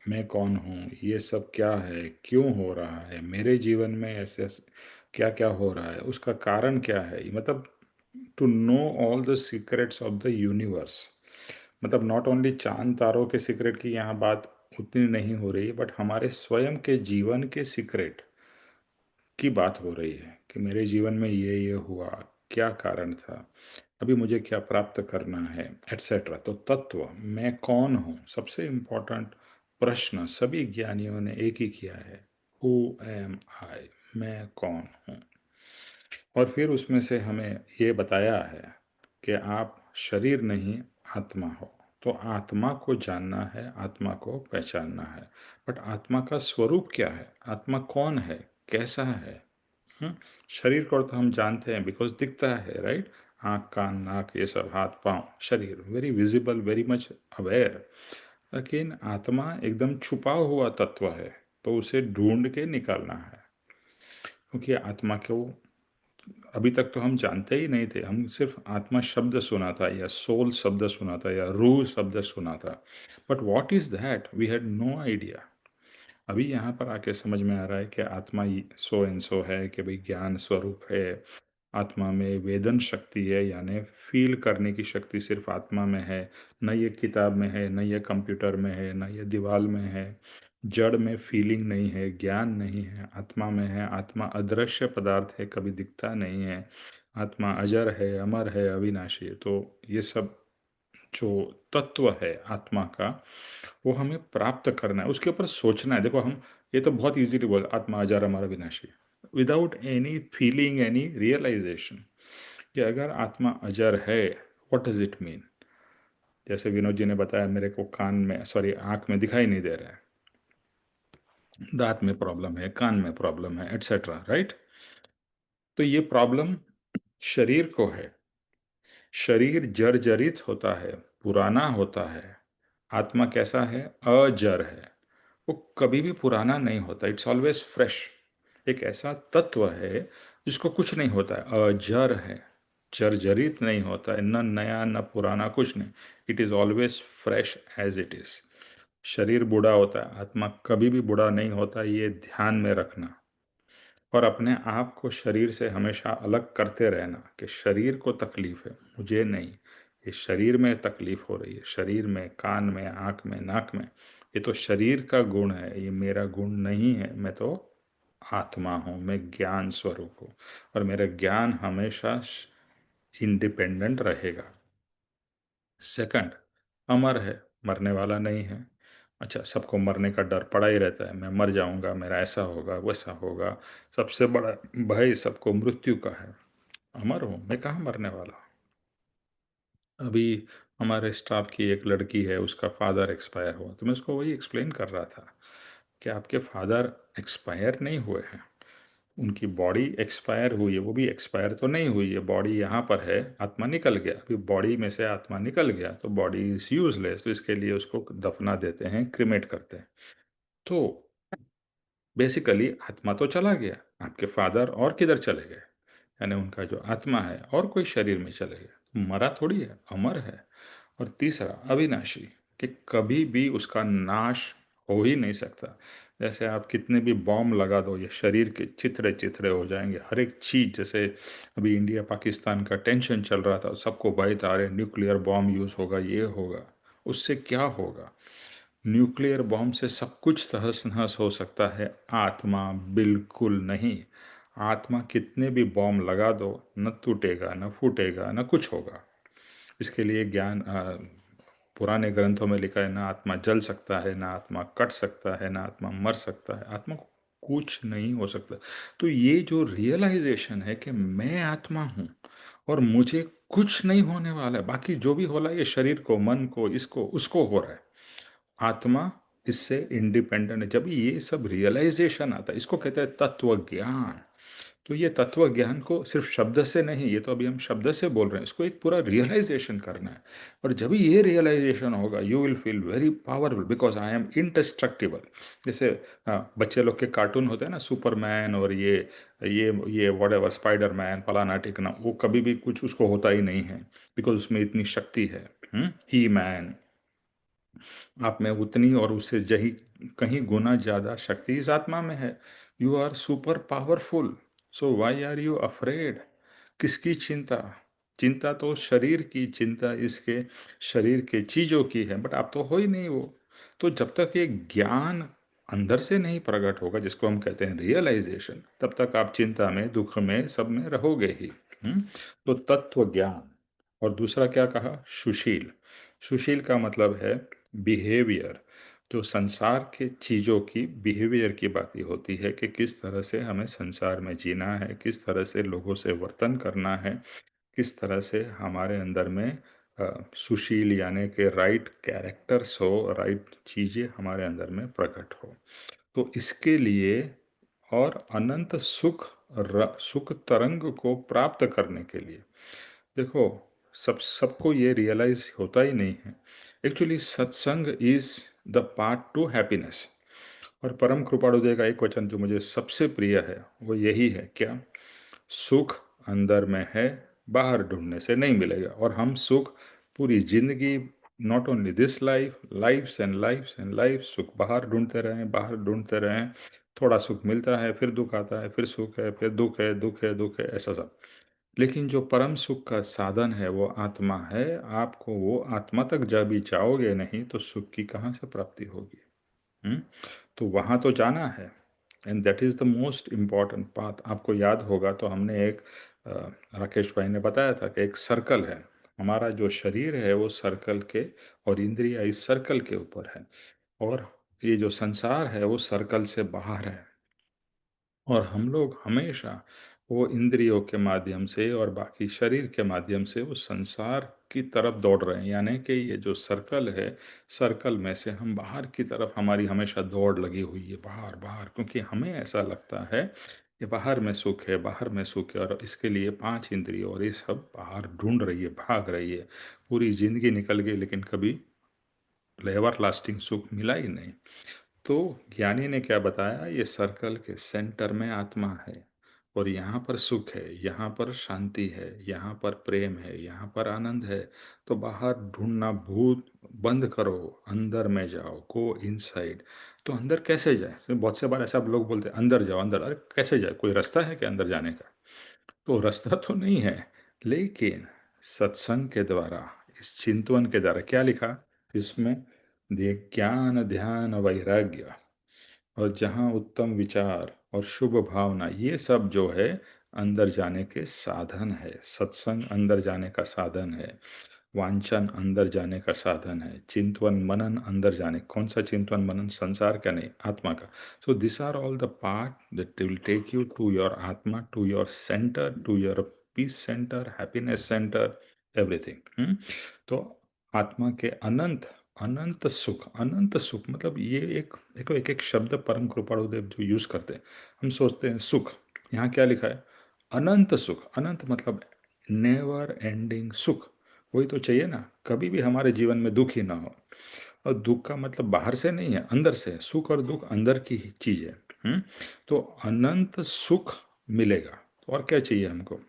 मैं कौन हूँ, ये सब क्या है, क्यों हो रहा है, मेरे जीवन में ऐसे क्या क्या हो रहा है, उसका कारण क्या है, मतलब to know all the secrets of the universe. मतलब नॉट ओनली चांद तारों के सीक्रेट की यहाँ बात उतनी नहीं हो रही है, बट हमारे स्वयं के जीवन के सीक्रेट की बात हो रही है कि मेरे जीवन में ये हुआ, क्या कारण था, अभी मुझे क्या प्राप्त करना है, एटसेट्रा। तो तत्व, मैं कौन हूँ, सबसे इम्पोर्टेंट प्रश्न सभी ज्ञानियों ने एक ही किया है, हु एम आई, मैं कौन हूँ। और फिर उसमें से हमें ये बताया है कि आप शरीर नहीं आत्मा हो। तो आत्मा को जानना है, आत्मा को पहचानना है। बट आत्मा का स्वरूप क्या है, आत्मा कौन है, कैसा है? हम्म? शरीर को तो हम जानते हैं बिकॉज दिखता है, राइट? आँख कान नाक ये सब, हाथ पाँव, शरीर very visible, very much aware. लेकिन आत्मा एकदम छुपा हुआ तत्व है, तो उसे ढूंढ के निकालना है। क्योंकि आत्मा को अभी तक तो हम जानते ही नहीं थे, हम सिर्फ आत्मा शब्द सुना था या सोल शब्द सुना था या रूह शब्द सुना था। But what is that, we had no idea. अभी यहाँ पर आके समझ में आ रहा है कि आत्मा सो एंड सो है, कि भाई ज्ञान स्वरूप है। आत्मा में वेदन शक्ति है, यानी फील करने की शक्ति सिर्फ आत्मा में है, न ये किताब में है, न ये कंप्यूटर में है, न ये दीवार में है। जड़ में फीलिंग नहीं है, ज्ञान नहीं है, आत्मा में है। आत्मा अदृश्य पदार्थ है, कभी दिखता नहीं है। आत्मा अजर है, अमर है, अविनाशी है। तो ये सब जो तत्व है आत्मा का, वो हमें प्राप्त करना है, उसके ऊपर सोचना है। देखो हम ये तो बहुत इजीली बोल, आत्मा अजर अमर अविनाशी, without any feeling, any realisation कि अगर आत्मा अजर है, व्हाट डज इट मीन। जैसे विनोद जी ने बताया, मेरे को कान में, सॉरी आँख में दिखाई नहीं दे रहा है, दांत में प्रॉब्लम है, कान में प्रॉब्लम है, एटसेट्रा, राइट? तो ये प्रॉब्लम शरीर को है। शरीर जर्जरित होता है, पुराना होता है। आत्मा कैसा है, अजर है, वो कभी भी पुराना नहीं होता, इट्स ऑलवेज फ्रेश, एक ऐसा तत्व है जिसको कुछ नहीं होता है, अजर है, जर्जरित नहीं होता है, न नया न पुराना, कुछ नहीं। It is always fresh as it is. शरीर बूढ़ा होता है, आत्मा कभी भी बूढ़ा नहीं होता, ये ध्यान में रखना। और अपने आप को शरीर से हमेशा अलग करते रहना कि शरीर को तकलीफ है, मुझे नहीं। ये शरीर में तकलीफ हो रही है, शरीर में, कान में, आँख में, नाक में, ये तो शरीर का गुण है, ये मेरा गुण नहीं है। मैं तो आत्मा हूँ, मैं ज्ञान स्वरूप हूँ, और मेरा ज्ञान हमेशा इंडिपेंडेंट रहेगा। सेकंड, अमर है, मरने वाला नहीं है। अच्छा, सबको मरने का डर पड़ा ही रहता है, मैं मर जाऊंगा, मेरा ऐसा होगा वैसा होगा। सबसे बड़ा भय सबको मृत्यु का है। अमर हूँ मैं, कहाँ मरने वाला। अभी हमारे स्टाफ की एक लड़की है, उसका फादर एक्सपायर हुआ, तो मैं उसको वही एक्सप्लेन कर रहा था कि आपके फादर एक्सपायर नहीं हुए हैं, उनकी बॉडी एक्सपायर हुई है, वो भी एक्सपायर तो नहीं हुई है, बॉडी यहाँ पर है, आत्मा निकल गया, अभी बॉडी में से आत्मा निकल गया तो बॉडी इज यूजलेस, तो इसके लिए उसको दफना देते हैं, क्रिमेट करते हैं। तो बेसिकली आत्मा तो चला गया, आपके फादर और किधर चले गए, यानी उनका जो आत्मा है और कोई शरीर में चले गए, मरा थोड़ी है, अमर है। और तीसरा, अविनाशी, कि कभी भी उसका नाश हो ही नहीं सकता। जैसे आप कितने भी बॉम्ब लगा दो, ये शरीर के चिथड़े चिथड़े हो जाएंगे, हर एक चीज़। जैसे अभी इंडिया पाकिस्तान का टेंशन चल रहा था, सबको भय था, अरे न्यूक्लियर बॉम्ब यूज़ होगा, ये होगा, उससे क्या होगा। न्यूक्लियर बॉम्ब से सब कुछ तहस नहस हो सकता है, आत्मा बिल्कुल नहीं। आत्मा कितने भी बॉम्ब लगा दो, न टूटेगा, न फूटेगा, न कुछ होगा। इसके लिए ज्ञान पुराने ग्रंथों में लिखा है, ना आत्मा जल सकता है, ना आत्मा कट सकता है, ना आत्मा मर सकता है, आत्मा को कुछ नहीं हो सकता। तो ये जो रियलाइजेशन है कि मैं आत्मा हूँ और मुझे कुछ नहीं होने वाला है, बाकी जो भी हो रहा है ये शरीर को, मन को, इसको उसको हो रहा है, आत्मा इससे इंडिपेंडेंट है। जब ये सब रियलाइजेशन आता है, इसको कहते हैं तत्व ज्ञान। तो ये तत्व ज्ञान को सिर्फ शब्द से नहीं, ये तो अभी हम शब्द से बोल रहे हैं, इसको एक पूरा रियलाइजेशन करना है। और जब ये रियलाइजेशन होगा, you will feel very powerful, because I am इंडेस्ट्रक्टिबल। जैसे बच्चे लोग के कार्टून होते हैं ना, सुपरमैन और ये वॉट एवर, स्पाइडर मैन, फलाना टिकना, वो कभी भी कुछ उसको होता ही नहीं है, बिकॉज उसमें इतनी शक्ति है। ही मैन, आप में उतनी और उससे जही कहीं गुना ज़्यादा शक्ति इस आत्मा में है। You are super powerful, so why are you afraid. किसकी चिंता, चिंता तो शरीर की, चिंता इसके शरीर के चीज़ों की है, बट आप तो हो ही नहीं वो। तो जब तक ये ज्ञान अंदर से नहीं प्रकट होगा, जिसको हम कहते हैं रियलाइजेशन, तब तक आप चिंता में, दुख में, सब में रहोगे ही। तो तत्व ज्ञान। और दूसरा क्या कहा, सुशील। सुशील का मतलब है बिहेवियर। जो संसार के चीज़ों की बिहेवियर की बात ही होती है कि किस तरह से हमें संसार में जीना है, किस तरह से लोगों से वर्तन करना है, किस तरह से हमारे अंदर में सुशील यानी कि राइट कैरेक्टर्स हो, राइट चीज़ें हमारे अंदर में प्रकट हो। तो इसके लिए और अनंत सुख तरंग को प्राप्त करने के लिए, देखो, सबको ये रियलाइज होता ही नहीं है। एक्चुअली सत्संग is the part two happiness. और परम कृपाणुदेव का एक वचन जो मुझे सबसे प्रिय है वो यही है, क्या, सुख अंदर में है, बाहर ढूंढने से नहीं मिलेगा। और हम सुख पूरी जिंदगी, not only this life, lifes and lifes and life, सुख बाहर ढूंढते रहें, बाहर ढूंढते रहें। थोड़ा सुख मिलता है, फिर दुख आता है, फिर सुख है, फिर दुख है, दुख है, दुख है, ऐसा सब। लेकिन जो परम सुख का साधन है वो आत्मा है। आपको वो आत्मा तक जब भी जाओगे नहीं तो सुख की कहाँ से प्राप्ति होगी। हम्म? तो वहाँ तो जाना है, and that is the most important path. आपको याद होगा तो हमने एक राकेश भाई ने बताया था कि एक सर्कल है, हमारा जो शरीर है वो सर्कल के, और इंद्रिया इस सर्कल के ऊपर है, और ये जो संसार है वो सर्कल से बाहर है। और हम लोग हमेशा वो इंद्रियों के माध्यम से और बाकी शरीर के माध्यम से उस संसार की तरफ दौड़ रहे हैं, यानी कि ये जो सर्कल है, सर्कल में से हम बाहर की तरफ, हमारी हमेशा दौड़ लगी हुई है, बाहर बाहर, क्योंकि हमें ऐसा लगता है कि बाहर में सुख है, बाहर में सुख है, और इसके लिए पांच इंद्रियों और ये सब बाहर ढूंढ रही है, भाग रही है। पूरी जिंदगी निकल गई लेकिन कभी एवर लास्टिंग सुख मिला ही नहीं। तो ज्ञानी ने क्या बताया, ये सर्कल के सेंटर में आत्मा है और यहाँ पर सुख है, यहाँ पर शांति है, यहाँ पर प्रेम है, यहाँ पर आनंद है। तो बाहर ढूंढना भूत बंद करो, अंदर में जाओ, गो इनसाइड। तो अंदर कैसे जाए? तो बहुत से बार ऐसा लोग बोलते हैं अंदर जाओ अंदर, अरे कैसे जाए? कोई रास्ता है क्या अंदर जाने का? तो रास्ता तो नहीं है, लेकिन सत्संग के द्वारा, इस चिंतन के द्वारा, क्या लिखा इसमें, ज्ञान ध्यान वैराग्य, और जहाँ उत्तम विचार और शुभ भावना, ये सब जो है अंदर जाने के साधन है। सत्संग अंदर जाने का साधन है, वांछन अंदर जाने का साधन है, चिंतवन मनन अंदर जाने। कौन सा चिंतवन मनन? संसार का नहीं, आत्मा का। So this are all the part that will take you to your atma, to your centre, to your peace centre, happiness centre, everything. तो आत्मा के अनंत अनंत सुख, अनंत सुख मतलब ये एक देखो, एक एक शब्द परम कृपालुदेव जो यूज करते हैं, हम सोचते हैं सुख, यहाँ क्या लिखा है? अनंत सुख। अनंत मतलब नेवर एंडिंग सुख। वही तो चाहिए ना, कभी भी हमारे जीवन में दुख ही ना हो। और दुख का मतलब बाहर से नहीं है, अंदर से है। सुख और दुख अंदर की ही चीज है। तो अनंत सुख मिलेगा, तो और क्या चाहिए हमको?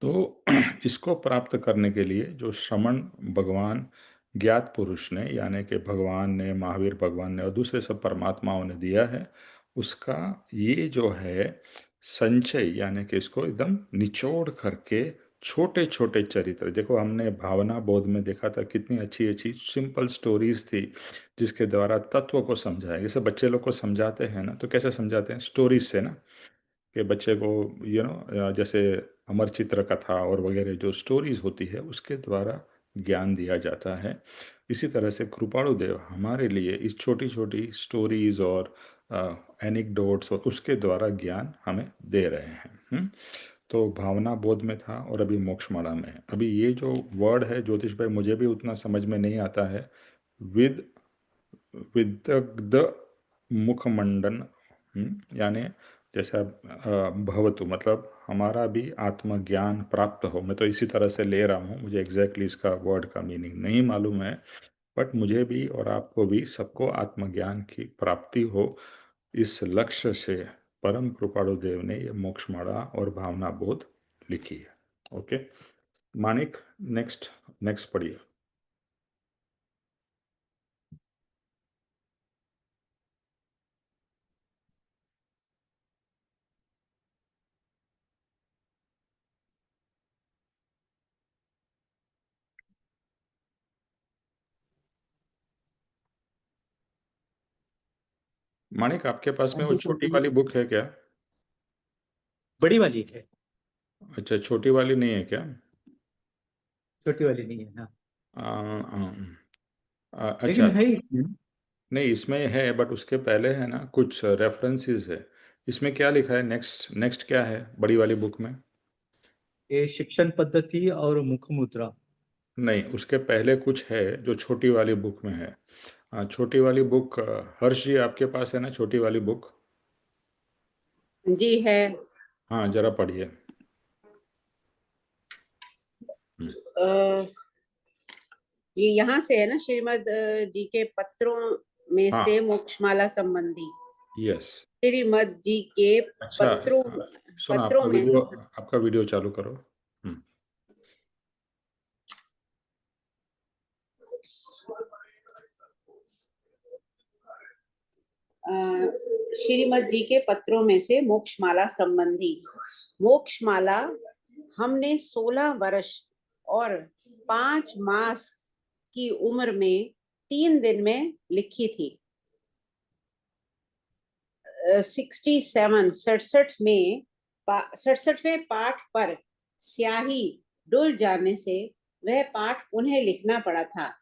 तो इसको प्राप्त करने के लिए जो श्रमण भगवान ज्ञात पुरुष ने, यानी कि भगवान ने, महावीर भगवान ने और दूसरे सब परमात्माओं ने दिया है, उसका ये जो है संचय, यानी कि इसको एकदम निचोड़ करके छोटे छोटे चरित्र। देखो हमने भावना बोध में देखा था, कितनी अच्छी अच्छी सिंपल स्टोरीज थी जिसके द्वारा तत्व को समझाया। जैसे बच्चे लोग को समझाते हैं ना, तो कैसे समझाते हैं? स्टोरीज से ना, कि बच्चे को जैसे अमर चित्र कथा और वगैरह जो स्टोरीज होती है उसके द्वारा ज्ञान दिया जाता है। इसी तरह से कृपाणु देव हमारे लिए इस छोटी छोटी स्टोरीज और एनिक्डोट्स और उसके द्वारा ज्ञान हमें दे रहे हैं। तो भावना बोध में था और अभी मोक्षमाला में है। अभी ये जो वर्ड है ज्योतिष भाई, मुझे भी उतना समझ में नहीं आता है। विद विदग्ध मुखमंडन, यानी जैसा भवतु मतलब हमारा भी आत्मज्ञान प्राप्त हो। मैं तो इसी तरह से ले रहा हूँ, मुझे एग्जैक्टली इसका वर्ड का मीनिंग नहीं मालूम है, बट मुझे भी और आपको भी सबको आत्मज्ञान की प्राप्ति हो, इस लक्ष्य से परम कृपाणु देव ने ये मोक्षमाला और भावना बोध लिखी है। ओके मानिक, नेक्स्ट नेक्स्ट पढ़िए। मानिक, आपके पास में वो छोटी वाली बुक है क्या? बड़ी वाली है, अच्छा, छोटी वाली नहीं है क्या? छोटी वाली नहीं है। हाँ, अच्छा, लेकिन है इसमें। नहीं इसमें है, बट उसके पहले है ना कुछ रेफरेंसेस है। इसमें क्या लिखा है? नेक्स्ट नेक्स्ट क्या है बड़ी वाली बुक में? ये शिक्षण पद्धति और मुख मुद्रा। नहीं, उसके पहले कुछ है जो छोटी वाली बुक में है। छोटी वाली बुक, हर्ष जी आपके पास है ना छोटी वाली बुक? जी है। हाँ जरा पढ़िए। अ, ये यहाँ से है ना, श्रीमद जी के पत्रों में हाँ, से मोक्षमाला संबंधी। यस। श्रीमद जी के अच्छा, पत्रों सुनो, पत्रों में। आपका वीडियो चालू करो। श्रीमद जी के पत्रों में से मोक्षमाला संबंधी। मोक्षमाला हमने 16 वर्ष और 5 मास की उम्र में 3 दिन में लिखी थी। 67वें पाठ पर स्याही डुल जाने से वह पाठ उन्हें लिखना पड़ा था,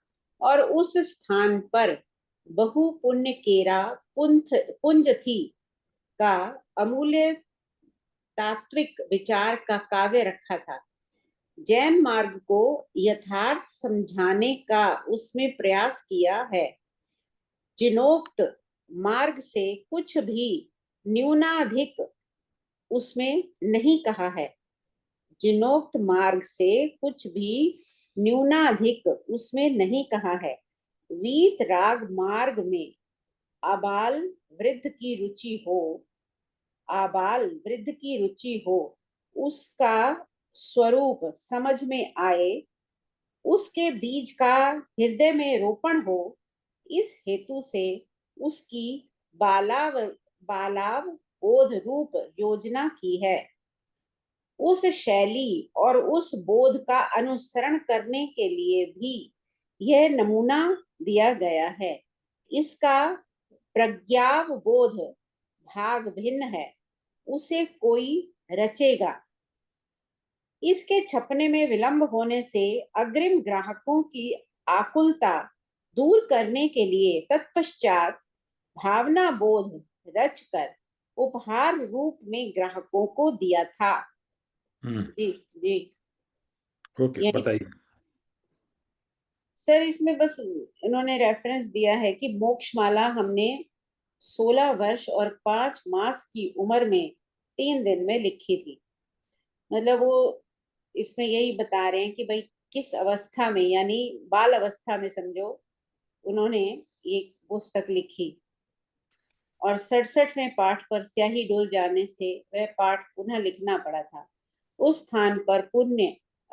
और उस स्थान पर बहु पुण्य केरा पुंज थी का अमूल्य तात्विक विचार का काव्य रखा था। जैन मार्ग को यथार्थ समझाने का उसमें प्रयास किया है। जिनोक्त मार्ग से कुछ भी न्यूनाधिक उसमें नहीं कहा है। जिनोक्त मार्ग से कुछ भी न्यूनाधिक उसमें नहीं कहा है। वीत राग मार्ग में आबाल वृद्ध की रुचि हो, आबाल वृद्ध की रुचि हो, उसका स्वरूप समझ में आए, उसके बीज का हृदय में रोपण हो, इस हेतु से उसकी बालाव बालाव बोध रूप योजना की है। उस शैली और उस बोध का अनुसरण करने के लिए भी यह नमूना दिया गया है। इसका प्रज्ञावबोध भाग भिन्न है, उसे कोई रचेगा। इसके छपने में विलंब होने से अग्रिम ग्राहकों की आकुलता दूर करने के लिए तत्पश्चात भावना बोध रचकर उपहार रूप में ग्राहकों को दिया था। जी जी। ओके, ये बताइए। सर इसमें बस इन्होंने रेफरेंस दिया है कि मोक्षमाला हमने 16 वर्ष और 5 मास की उम्र में 3 दिन में लिखी थी। मतलब वो इसमें यही बता रहे हैं कि भाई किस अवस्था में, यानी बाल अवस्था में समझो, उन्होंने ये पुस्तक लिखी। और 67वें पाठ पर स्याही डुल जाने से वह पाठ पुनः लिखना पड़ा था। उस स्थान पर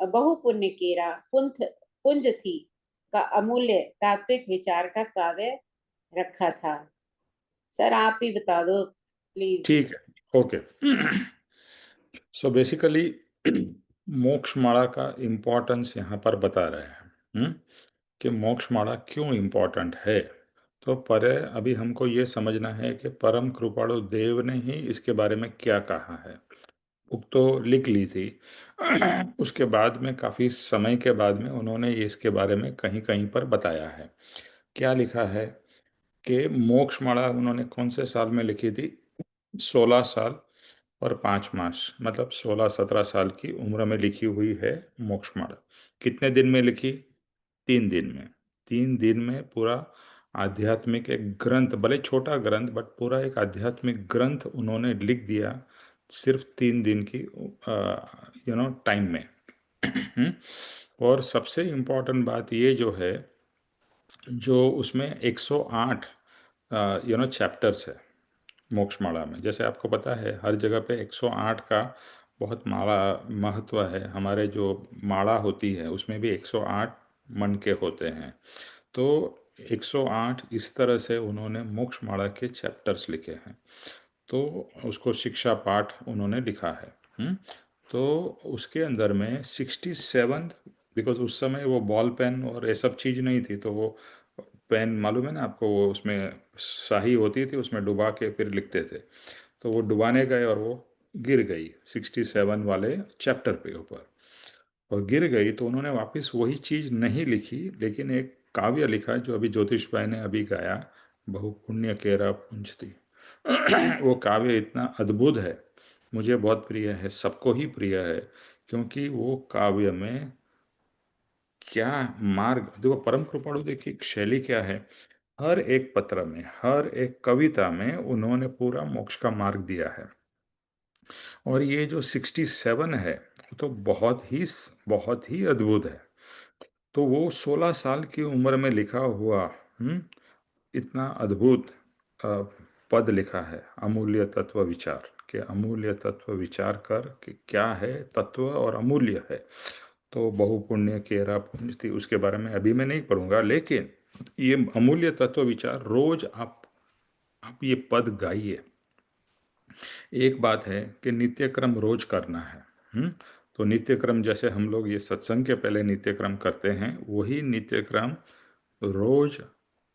बहुपुण्य केरा पुंज थी का अमूल्य तात्विक विचार का काव्य रखा था। सर आप ही बता दो प्लीज। ठीक है, ओके। सो बेसिकली मोक्षमाला का इम्पोर्टेंस यहाँ पर बता रहे हैं, कि मोक्षमाला क्यों इम्पोर्टेंट है। तो परे अभी हमको ये समझना है कि परम कृपाणु देव ने ही इसके बारे में क्या कहा है। बुक तो लिख ली थी उसके बाद में काफ़ी समय के बाद में उन्होंने ये इसके बारे में कहीं कहीं पर बताया है। क्या लिखा है कि मोक्षमाला उन्होंने कौन से साल में लिखी थी? 16 साल और 5 मास, मतलब 16-17 साल की उम्र में लिखी हुई है मोक्षमाला। कितने दिन में लिखी? 3 दिन में। 3 दिन में पूरा आध्यात्मिक एक ग्रंथ, भले छोटा ग्रंथ बट पूरा एक आध्यात्मिक ग्रंथ उन्होंने लिख दिया सिर्फ 3 दिन की टाइम में। और सबसे इम्पोर्टेंट बात ये जो है, जो उसमें 108 चैप्टर्स है मोक्षमाला में। जैसे आपको पता है हर जगह पे 108 का बहुत माला महत्व है। हमारे जो माला होती है उसमें भी 108 मन के होते हैं। तो 108 इस तरह से उन्होंने मोक्षमाला के चैप्टर्स लिखे हैं। तो उसको शिक्षा पाठ उन्होंने लिखा है। तो उसके अंदर में 67, बिकॉज उस समय वो बॉल पेन और ये सब चीज़ नहीं थी, तो वो पेन मालूम है ना आपको, वो उसमें स्याही होती थी, उसमें डुबा के फिर लिखते थे। तो वो डुबाने गए और वो गिर गई 67 वाले चैप्टर पे ऊपर, और गिर गई। तो उन्होंने वापस वही चीज़ नहीं लिखी, लेकिन एक काव्य लिखा जो अभी ज्योतिष भाई ने अभी गाया, बहुपुण्य केरा पुंजती। वो काव्य इतना अद्भुत है, मुझे बहुत प्रिय है, सबको ही प्रिय है, क्योंकि वो काव्य में क्या मार्ग देखो, परम कृपाणु देखिए शैली क्या है। हर एक पत्र में, हर एक कविता में उन्होंने पूरा मोक्ष का मार्ग दिया है। और ये जो 67 है वो तो बहुत ही अद्भुत है। तो वो 16 साल की उम्र में लिखा हुआ इतना अद्भुत अ, पद लिखा है, अमूल्य तत्व विचार के, अमूल्य तत्व विचार कर कि क्या है तत्व और अमूल्य है। तो बहुपुण्य केरा पुण्यति, उसके बारे में अभी मैं नहीं पढ़ूंगा, लेकिन ये अमूल्य तत्व विचार रोज आप ये पद गाइए। एक बात है कि नित्य क्रम रोज करना है। तो नित्य क्रम जैसे हम लोग ये सत्संग के पहले नित्य क्रम करते हैं, वही नित्य क्रम रोज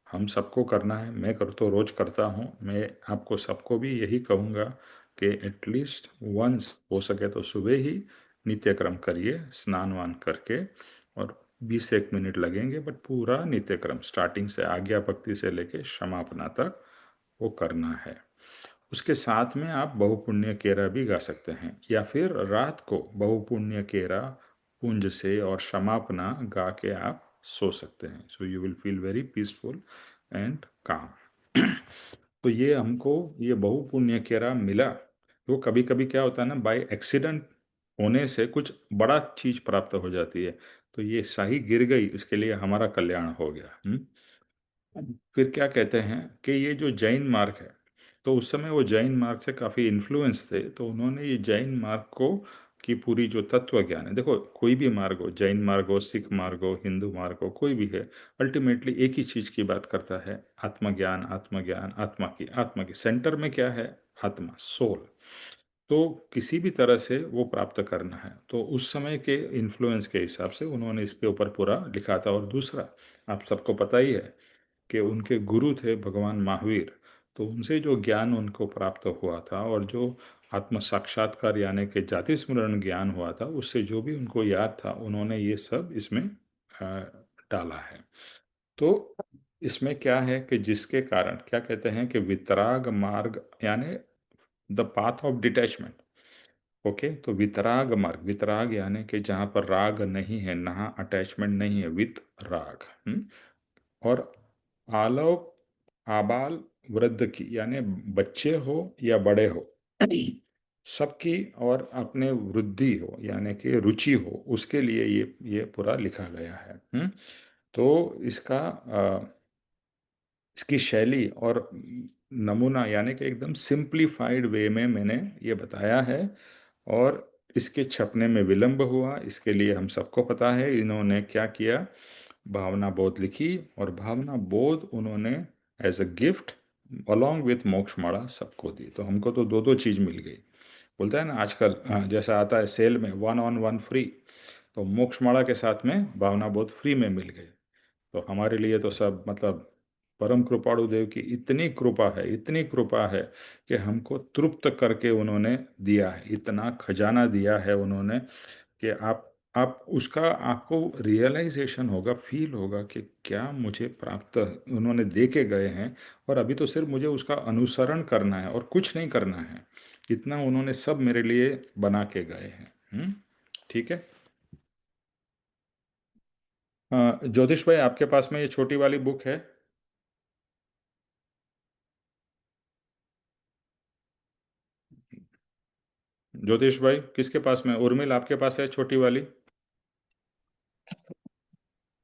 हम सबको करना है। मैं कर तो रोज करता हूँ। मैं आपको सबको भी यही कहूँगा कि एटलीस्ट वंस हो सके तो सुबह ही नित्य क्रम करिए, स्नान वान करके, और 20 से 1 मिनट लगेंगे, बट पूरा नित्य क्रम स्टार्टिंग से आज्ञा भक्ति से लेके समापना तक वो करना है। उसके साथ में आप बहुपुण्य केरा भी गा सकते हैं, या फिर रात को बहुपुण्य केरा पुंज से और समापना गा के आप सो सकते हैं। So you will feel very peaceful and काम। तो ये हमको ये बहुपुण्य केरा मिला। वो कभी कभी क्या होता है ना, बाय एक्सीडेंट होने से कुछ बड़ा चीज प्राप्त हो जाती है। तो ये शाही गिर गई, इसके लिए हमारा कल्याण हो गया। फिर क्या कहते हैं कि ये जो जैन मार्ग है, तो उस समय वो जैन मार्ग से काफ़ी इन्फ्लुएंस थे, तो उन्होंने ये जैन मार्ग को की पूरी जो तत्व ज्ञान है, देखो कोई भी मार्ग हो, जैन मार्ग हो, सिख मार्ग हो, हिंदू मार्ग हो, कोई भी है, अल्टीमेटली एक ही चीज़ की बात करता है, आत्मज्ञान, आत्मज्ञान, आत्मा की सेंटर में क्या है? आत्मा, सोल। तो किसी भी तरह से वो प्राप्त करना है, तो उस समय के इन्फ्लुएंस के हिसाब से उन्होंने इसके ऊपर पूरा लिखा था। और दूसरा, आप सबको पता ही है कि उनके गुरु थे भगवान महावीर, तो उनसे जो ज्ञान उनको प्राप्त हुआ था और जो आत्म साक्षात्कार यानी कि जाति स्मरण ज्ञान हुआ था, उससे जो भी उनको याद था उन्होंने ये सब इसमें अ, डाला है। तो इसमें क्या है कि जिसके कारण क्या कहते हैं कि वितराग मार्ग यानी the path of detachment. Okay, तो वितराग मार्ग, वितराग यानी कि जहाँ पर राग नहीं है, ना अटैचमेंट नहीं है, वित राग। और आलव आबाल वृद्ध की यानी बच्चे हो या बड़े हो, सबकी, और अपने वृद्धि हो यानी कि रुचि हो, उसके लिए ये पूरा लिखा गया है। तो इसकी शैली और नमूना यानी कि एकदम सिंप्लीफाइड वे में मैंने ये बताया है। और इसके छपने में विलंब हुआ, इसके लिए हम सबको पता है इन्होंने क्या किया। भावना बोध लिखी, और भावना बोध उन्होंने as a gift along with Mokshmala सबको दी। तो हमको तो दो दो चीज़ मिल गई। बोलता है ना आजकल, जैसा आता है सेल में 1 on 1 फ्री, तो मोक्षमाला के साथ में भावना बोध फ्री में मिल गई। तो हमारे लिए तो सब मतलब परम कृपाणु देव की इतनी कृपा है, इतनी कृपा है कि हमको तृप्त करके उन्होंने दिया है, इतना खजाना दिया है उन्होंने कि आप उसका आपको रियलाइजेशन होगा, फील होगा कि क्या मुझे प्राप्त उन्होंने दे के गए हैं, और अभी तो सिर्फ मुझे उसका अनुसरण करना है और कुछ नहीं करना है। इतना उन्होंने सब मेरे लिए बना के गए हैं। ठीक है। ज्योतिष भाई, आपके पास में ये छोटी वाली बुक है? ज्योतिष भाई, किसके पास में? उर्मिल, आपके पास है छोटी वाली?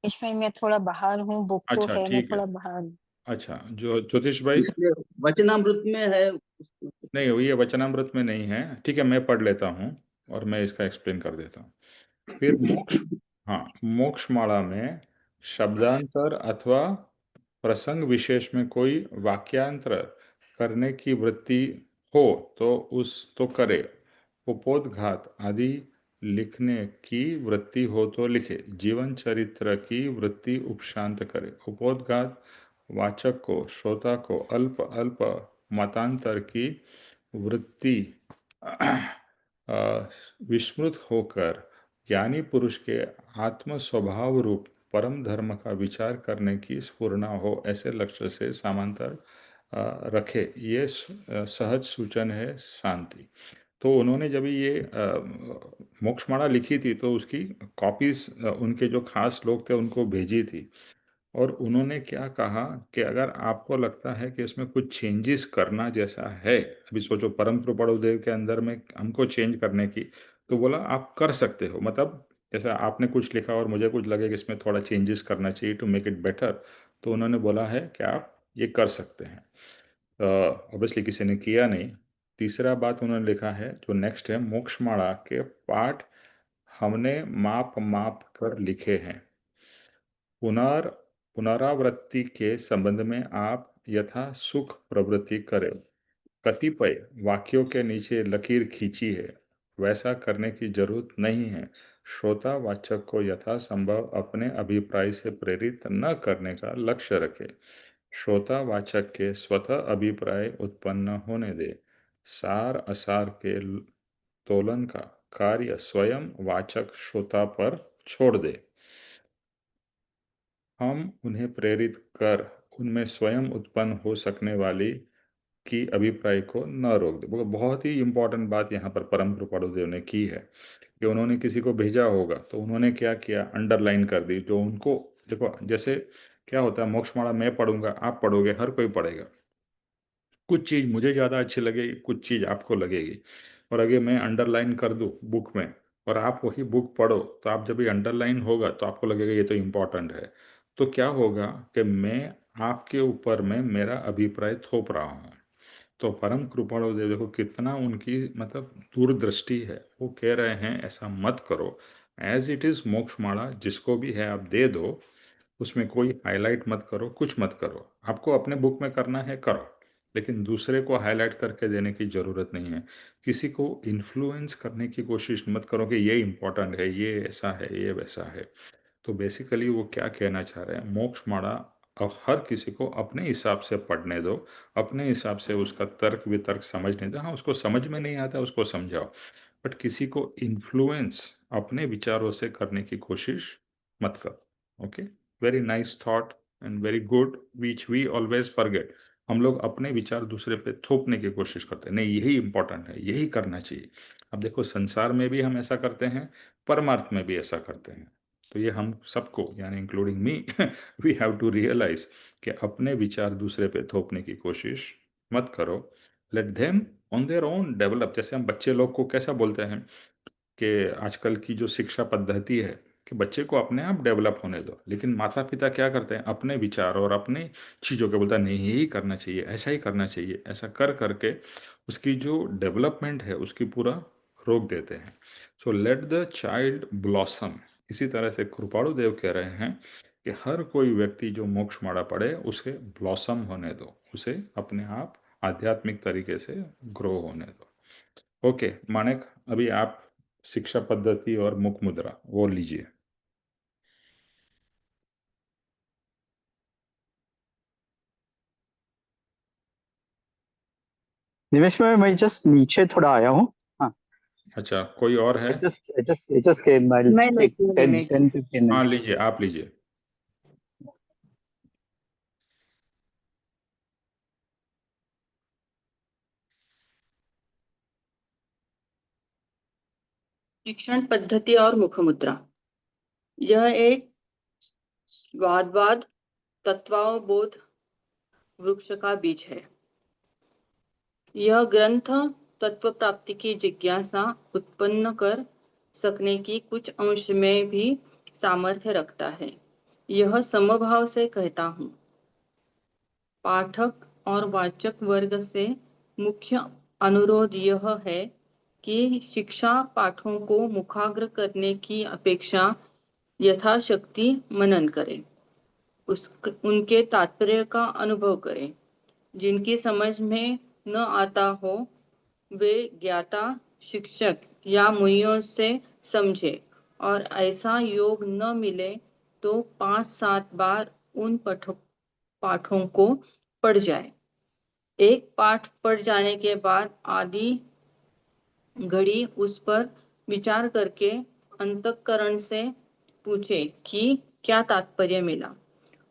इसमें मैं थोड़ा बाहर हूँ, बुक तो अच्छा, है, मैं ठीक है। थोड़ा बाहर हूँ। अच्छा, जो ज्योतिष भाई, इसलिए वचनामृत में है। नहीं ये वचनामृत में नहीं है। ठीक है, मैं पढ़ लेता हूँ और मैं इसका एक्सप्लेन कर देता हूँ। फिर मोक्ष, हाँ, मोक्षमाला में शब्दांतर अथवा प्रसंग विशेष में कोई वाक्यांतर करने की वृत्ति हो तो करे। उपोद्घात आदि लिखने की वृत्ति हो तो लिखे। जीवन चरित्र की वृत्ति उपशांत करे। उपोद्घात वाचक को, श्रोता को अल्प अल्प मतांतर की वृत्ति विस्मृत होकर ज्ञानी पुरुष के आत्म स्वभाव रूप परम धर्म का विचार करने की स्फुरना हो, ऐसे लक्ष्य से समांतर रखे। ये सहज सूचन है शांति। तो उन्होंने जब ये मोक्षमाला लिखी थी तो उसकी कॉपीज उनके जो खास लोग थे उनको भेजी थी। और उन्होंने क्या कहा कि अगर आपको लगता है कि इसमें कुछ चेंजेस करना जैसा है, अभी सोचो परम कृपाणु देव के अंदर में हमको चेंज करने की, तो बोला आप कर सकते हो। मतलब जैसा आपने कुछ लिखा और मुझे कुछ लगे कि इसमें थोड़ा चेंजेस करना चाहिए टू मेक इट बेटर, तो उन्होंने बोला है कि आप ये कर सकते हैं। ऑब्वियसली किसी ने किया नहीं। तीसरा बात उन्होंने लिखा है जो नेक्स्ट है, मोक्षमाला के पाठ हमने माप माप कर लिखे हैं। पुनरावृत्ति के संबंध में आप यथा सुख प्रवृत्ति करें। कतिपय वाक्यों के नीचे लकीर खींची है, वैसा करने की जरूरत नहीं है। श्रोता वाचक को यथासंभव अपने अभिप्राय से प्रेरित न करने का लक्ष्य रखे। श्रोता वाचक के स्वतः अभिप्राय उत्पन्न होने दे। सार असार के तोलन का कार्य स्वयं वाचक श्रोता पर छोड़ दे। हम उन्हें प्रेरित कर उनमें स्वयं उत्पन्न हो सकने वाली की अभिप्राय को न रोक दे। बहुत ही इंपॉर्टेंट बात यहाँ पर परम कृपाणु देव ने की है कि उन्होंने किसी को भेजा होगा तो उन्होंने क्या किया, अंडरलाइन कर दी जो उनको। देखो जैसे क्या होता है, मोक्षमाला मैं पढ़ूंगा, आप पढ़ोगे, हर कोई पढ़ेगा। कुछ चीज़ मुझे ज़्यादा अच्छी लगेगी, कुछ चीज़ आपको लगेगी। और अगर मैं अंडरलाइन कर दूँ बुक में और आप वही बुक पढ़ो, तो आप जब ये अंडरलाइन होगा तो आपको लगेगा ये तो इम्पोर्टेंट है। तो क्या होगा कि मैं आपके ऊपर में मेरा अभिप्राय थोप रहा हूँ। तो परम कृपाणु देव देखो कितना उनकी मतलब दूरदृष्टि है। वो कह रहे हैं ऐसा मत करो, एज इट इज मोक्षमाला जिसको भी है आप दे दो, उसमें कोई हाईलाइट मत करो, कुछ मत करो। आपको अपने बुक में करना है करो, लेकिन दूसरे को हाईलाइट करके देने की ज़रूरत नहीं है। किसी को इन्फ्लुएंस करने की कोशिश मत करो कि ये इम्पोर्टेंट है, ये ऐसा है, ये वैसा है। तो बेसिकली वो क्या कहना चाह रहे हैं, मोक्ष माड़ा अब हर किसी को अपने हिसाब से पढ़ने दो, अपने हिसाब से उसका तर्क वितर्क समझने दो। हाँ, उसको समझ में नहीं आता उसको समझाओ, बट किसी को इन्फ्लुएंस अपने विचारों से करने की कोशिश मत करो। Okay, very nice thought and very good, which we always forget. हम लोग अपने विचार दूसरे पे थोपने की कोशिश करते हैं, नहीं यही इंपॉर्टेंट है, यही करना चाहिए। अब देखो संसार में भी हम ऐसा करते हैं, परमार्थ में भी ऐसा करते हैं। तो ये हम सबको यानी including me we have to realise कि अपने विचार दूसरे पे थोपने की कोशिश मत करो। Let them on their own develop. जैसे हम बच्चे लोग को कैसा बोलते हैं कि आजकल की जो शिक्षा पद्धति है कि बच्चे को अपने आप डेवलप होने दो, लेकिन माता पिता क्या करते हैं, अपने विचार और अपने चीज़ों के बोलता है, नहीं यही करना चाहिए, ऐसा ही करना चाहिए, ऐसा कर करके उसकी जो डेवलपमेंट है उसकी पूरा रोक देते हैं। So let the child blossom. इसी तरह से कृपाणु देव कह रहे हैं कि हर कोई व्यक्ति जो मोक्ष माड़ा पड़े उसे ब्लॉसम होने दो, उसे अपने आप आध्यात्मिक तरीके से ग्रो होने दो। ओके मानिक, अभी आप शिक्षा पद्धति और मुख मुद्रा वो लीजिए। निमेश में मैं जस्ट नीचे थोड़ा आया हूँ। हाँ, अच्छा, कोई और है? I just came. I'll मैं take लेती हूँ 10 निमेश। 10-15 हाँ minutes. लीजिए, आप लीजिए। शिक्षण पद्धति और मुखमुद्रा। यह एक वादवाद तत्वावबोध वृक्ष का बीज है। यह ग्रंथ तत्व प्राप्ति की जिज्ञासा उत्पन्न कर सकने की कुछ अंश में भी सामर्थ्य रखता है। यह समभाव से कहता हूँ। पाठक और वाचक वर्ग से मुख्य अनुरोध यह है कि शिक्षा पाठों को मुखाग्र करने की अपेक्षा यथाशक्ति मनन करें, उनके तात्पर्य का अनुभव करें। जिनकी समझ में न आता हो वे ज्ञाता शिक्षक या मुनियों से समझे, और ऐसा योग न मिले तो 5-7 बार उन पाठों को पढ़ जाए। एक पाठ पढ़ जाने के बाद आधी घड़ी उस पर विचार करके अंतःकरण से पूछे कि क्या तात्पर्य मिला।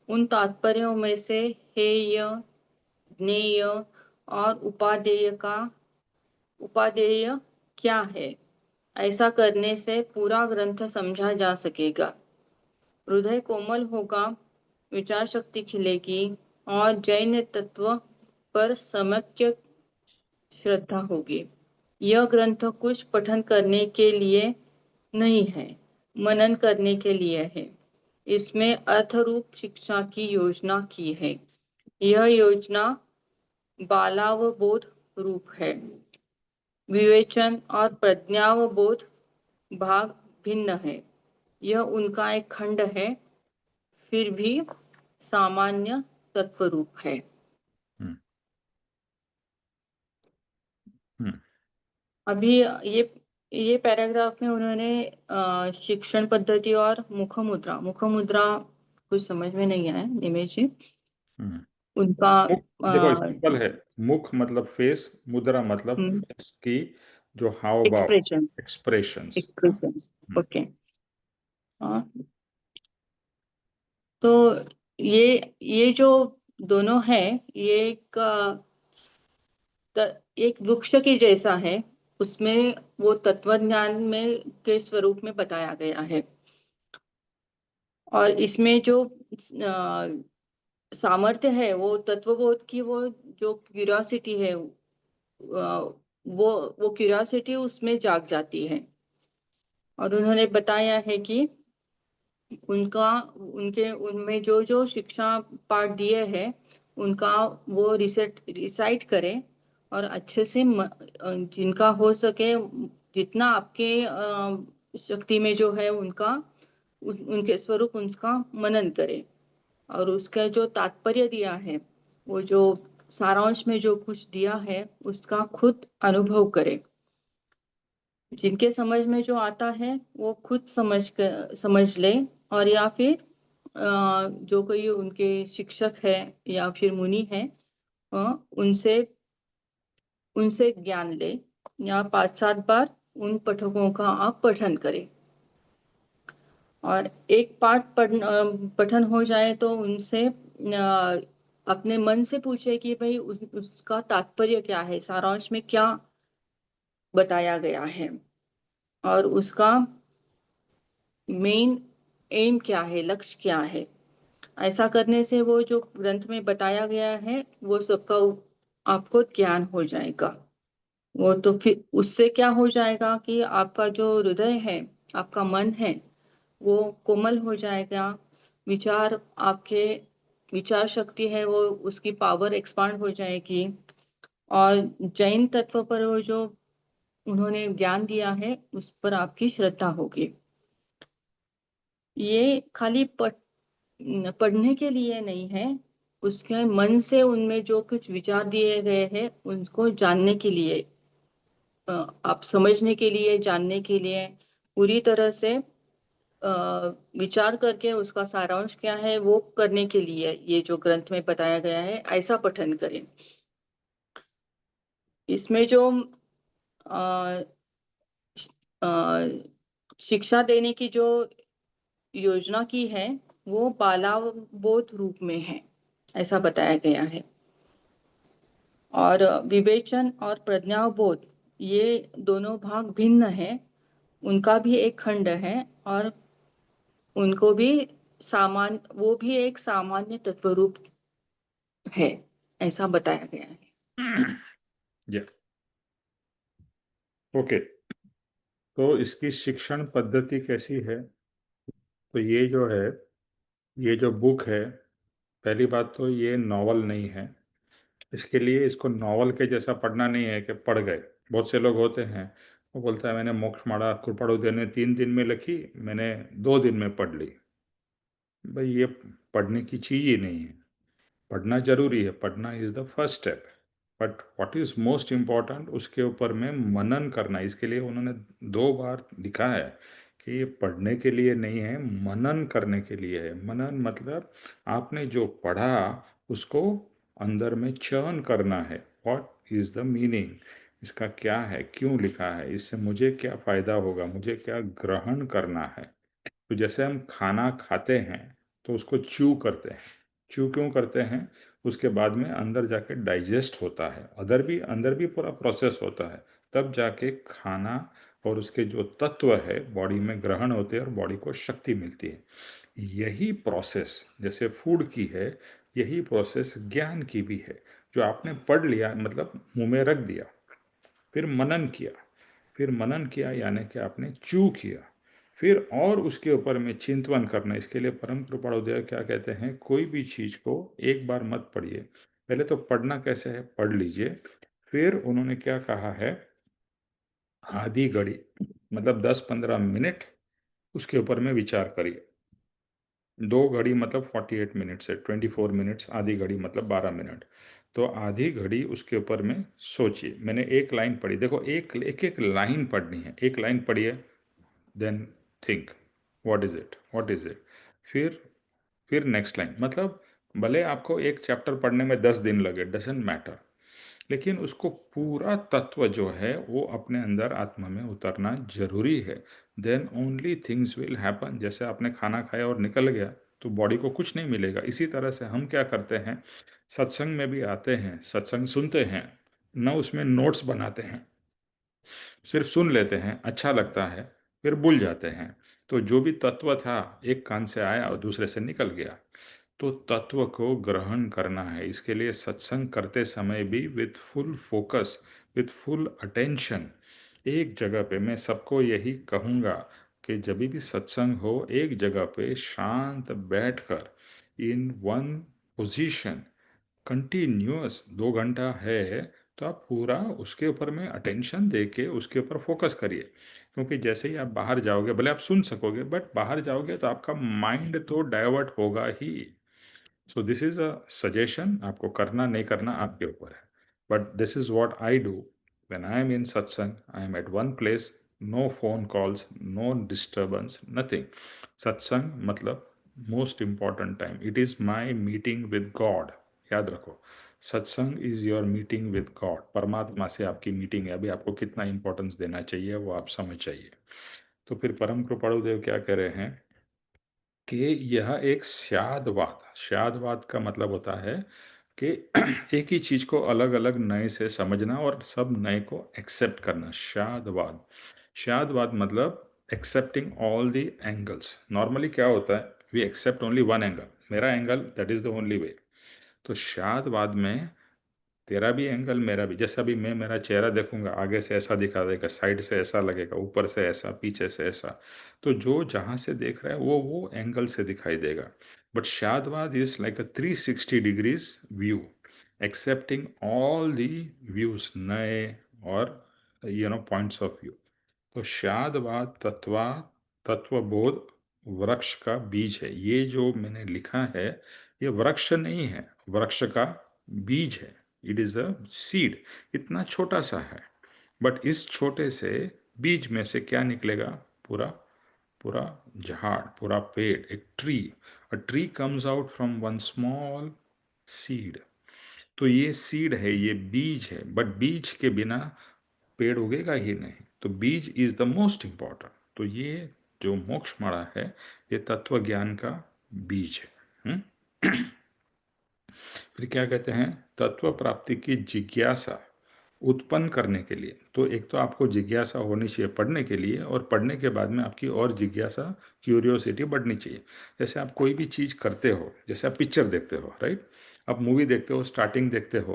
उन तात्पर्यों में से हेय, ज्ञेय और उपादेय क्या है। ऐसा करने से पूरा ग्रंथ समझा जा सकेगा। हृदय कोमल होगा, विचार शक्ति खिलेगी और जैन तत्व पर सम्यक श्रद्धा होगी। यह ग्रंथ कुछ पठन करने के लिए नहीं है, मनन करने के लिए है। इसमें अर्थरूप शिक्षा की योजना की है। यह योजना बालावबोध रूप है। विवेचन और प्रज्ञावबोध भाग भिन्न है। यह उनका एक खंड है, फिर भी सामान्य तत्वरूप है। हम्म, हम्म, अभी ये पैराग्राफ में उन्होंने शिक्षण पद्धति और मुख मुद्रा कुछ समझ में नहीं आया निमेश जी। हम्म। उनका मुख देखो सिंपल है, मुख मतलब फेस, मुद्रा मतलब फेस की जो हाव भाव, एक्सप्रेशंस एक्सप्रेशंस। Expressions okay. तो ये जो दोनों है, ये एक वृक्ष के जैसा है। उसमें वो तत्वज्ञान में के स्वरूप में बताया गया है, और इसमें जो सामर्थ्य है वो तत्वबोध की, वो जो क्यूरियोसिटी है, वो क्यूरियोसिटी उसमें जाग जाती है। और उन्होंने बताया है कि उनके उनमें जो जो शिक्षा पाठ दिए हैं उनका वो रिसाइट करें और अच्छे से जिनका हो सके जितना आपके शक्ति में जो है उनके स्वरूप उनका मनन करें और उसका जो तात्पर्य दिया है वो जो सारांश में जो कुछ दिया है उसका खुद अनुभव करें। जिनके समझ में जो आता है वो खुद समझ ले और या फिर जो कोई उनके शिक्षक है या फिर मुनि है उनसे उनसे ज्ञान ले या 5-7 बार उन पठकों का आप पठन करें और एक पाठ पठन हो जाए तो उनसे अपने मन से पूछे कि भाई उसका तात्पर्य क्या है, सारांश में क्या बताया गया है और उसका मेन एम क्या है, लक्ष्य क्या है। ऐसा करने से वो जो ग्रंथ में बताया गया है वो सबका आपको ज्ञान हो जाएगा। वो तो फिर उससे क्या हो जाएगा कि आपका जो हृदय है, आपका मन है, वो कोमल हो जाएगा। आपके विचार शक्ति है वो उसकी पावर एक्सपांड हो जाएगी और जैन तत्व पर वो जो उन्होंने ज्ञान दिया है उस पर आपकी श्रद्धा होगी। ये खाली पढ़ने के लिए नहीं है, उसके मन से उनमें जो कुछ विचार दिए गए हैं उनको जानने के लिए, आप समझने के लिए, जानने के लिए पूरी तरह से विचार करके उसका सारांश क्या है वो करने के लिए ये जो ग्रंथ में बताया गया है ऐसा पठन करें। इसमें जो अ, शिक्षा देने की जो योजना की है वो बालाबोध रूप में है, ऐसा बताया गया है। और विवेचन और प्रज्ञाबोध ये दोनों भाग भिन्न है, उनका भी एक खंड है और उनको भी वो भी एक सामान्य तत्वरूप है, ऐसा बताया गया है। या ओके, तो इसकी शिक्षण पद्धति कैसी है? तो ये जो है, ये जो बुक है, पहली बात तो ये नॉवल नहीं है। इसके लिए इसको नॉवल के जैसा पढ़ना नहीं है कि पढ़ गए। बहुत से लोग होते हैं, वो बोलता है मैंने मोक्षमाला कृपाणुदय ने 3 दिन में लिखी, मैंने 2 दिन में पढ़ ली। भाई ये पढ़ने की चीज़ ही नहीं है। पढ़ना जरूरी है, पढ़ना is the first step, but what is most important उसके ऊपर में मनन करना। इसके लिए उन्होंने 2 बार लिखा है कि ये पढ़ने के लिए नहीं है, मनन करने के लिए है। मनन मतलब आपने जो पढ़ा उसको अंदर में चयन करना है। व्हाट इज़ द मीनिंग, इसका क्या है, क्यों लिखा है, इससे मुझे क्या फ़ायदा होगा, मुझे क्या ग्रहण करना है। तो जैसे हम खाना खाते हैं तो उसको च्यू करते हैं। च्यू क्यों करते हैं? उसके बाद में अंदर जाके डाइजेस्ट होता है, अंदर भी पूरा प्रोसेस होता है, तब जाके खाना और उसके जो तत्व है बॉडी में ग्रहण होते हैं और बॉडी को शक्ति मिलती है। यही प्रोसेस जैसे फूड की है, यही प्रोसेस ज्ञान की भी है। जो आपने पढ़ लिया मतलब मुंह में रख दिया, फिर मनन किया यानी कि आपने चू किया, फिर और उसके ऊपर में चिंतन करना। इसके लिए परम कृपाणुदय क्या कहते हैं, कोई भी चीज़ को एक बार मत पढ़िए, पहले तो पढ़ना कैसे है पढ़ लीजिए। फिर उन्होंने क्या कहा है, आधी घड़ी मतलब 10-15 मिनट उसके ऊपर में विचार करिए। 2 घड़ी मतलब 48 मिनट्स है, 24 मिनट्स, आधी घड़ी मतलब 12 मिनट। तो आधी घड़ी उसके ऊपर में सोचिए। मैंने एक लाइन पढ़ी, देखो एक एक एक लाइन पढ़नी है, एक लाइन पढ़िए, then think what is it. फिर नेक्स्ट लाइन, मतलब भले आपको एक चैप्टर पढ़ने में 10 दिन लगे, डजेंट मैटर, लेकिन उसको पूरा तत्व जो है वो अपने अंदर आत्मा में उतरना जरूरी है। Then only things will happen. जैसे आपने खाना खाया और निकल गया तो बॉडी को कुछ नहीं मिलेगा। इसी तरह से हम क्या करते हैं, सत्संग में भी आते हैं, सत्संग सुनते हैं, न उसमें नोट्स बनाते हैं, सिर्फ सुन लेते हैं, अच्छा लगता है, फिर भूल जाते हैं। तो जो भी तत्व था एक कान से आया और दूसरे से निकल गया। तो तत्व को ग्रहण करना है। इसके लिए सत्संग करते समय भी with full focus, with full attention, एक जगह पे। मैं सबको यही कहूँगा कि जब भी सत्संग हो एक जगह पे शांत बैठकर इन वन पोजीशन कंटिन्यूअस 2 घंटा है, तो आप पूरा उसके ऊपर में अटेंशन दे के उसके ऊपर फोकस करिए। क्योंकि जैसे ही आप बाहर जाओगे, भले आप सुन सकोगे, बट बाहर जाओगे तो आपका माइंड तो डाइवर्ट होगा ही। So this is a suggestion, आपको करना नहीं करना आपके ऊपर है, but this is what I do when I am in satsang. I am at one place, no phone calls, no disturbance, nothing. Satsang मतलब most important time, it is my meeting with God. याद रखो, satsang is your meeting with God, परमात्मा से आपकी meeting है। अभी आपको कितना इंपॉर्टेंस देना चाहिए वो आप समझ चाहिए। तो फिर परम कृपाणु देव क्या कह रहे हैं कि यह एक स्यादवाद, स्यादवाद का मतलब होता है कि एक ही चीज को अलग अलग नए से समझना और सब नए को एक्सेप्ट करना, स्यादवाद। स्यादवाद मतलब accepting all the angles. Normally क्या होता है, we accept only one angle, मेरा angle that is the only way. तो स्यादवाद में तेरा भी एंगल मेरा भी, जैसा भी मैं मेरा चेहरा देखूंगा आगे से ऐसा दिखा देगा, साइड से ऐसा लगेगा, ऊपर से ऐसा, पीछे से ऐसा। तो जो जहाँ से देख रहा है वो एंगल से दिखाई देगा। But Syadvad is like a 360 degrees view, accepting all the views, नए और पॉइंट्स ऑफ व्यू। तो शादवाद तत्वबोध वृक्ष का बीज है। ये जो मैंने लिखा है ये वृक्ष नहीं है, वृक्ष का बीज है। इट इज अ सीड, इतना छोटा सा है, बट इस छोटे से बीज में से क्या निकलेगा, पूरा पूरा झाड़, पूरा पेड़, एक tree. A tree comes out from one small seed. तो ये सीड है, ये बीज है, बट बीज के बिना पेड़ उगेगा ही नहीं। तो बीज इज द मोस्ट इंपॉर्टेंट। तो ये जो मोक्ष माला है ये तत्व ज्ञान का बीज है। फिर क्या कहते हैं, तत्व प्राप्ति की जिज्ञासा उत्पन्न करने के लिए, तो एक तो आपको जिज्ञासा होनी चाहिए पढ़ने के लिए, और पढ़ने के बाद में आपकी और जिज्ञासा, क्यूरियोसिटी बढ़नी चाहिए। जैसे आप कोई भी चीज़ करते हो, जैसे आप पिक्चर देखते हो, राइट, आप मूवी देखते हो, स्टार्टिंग देखते हो,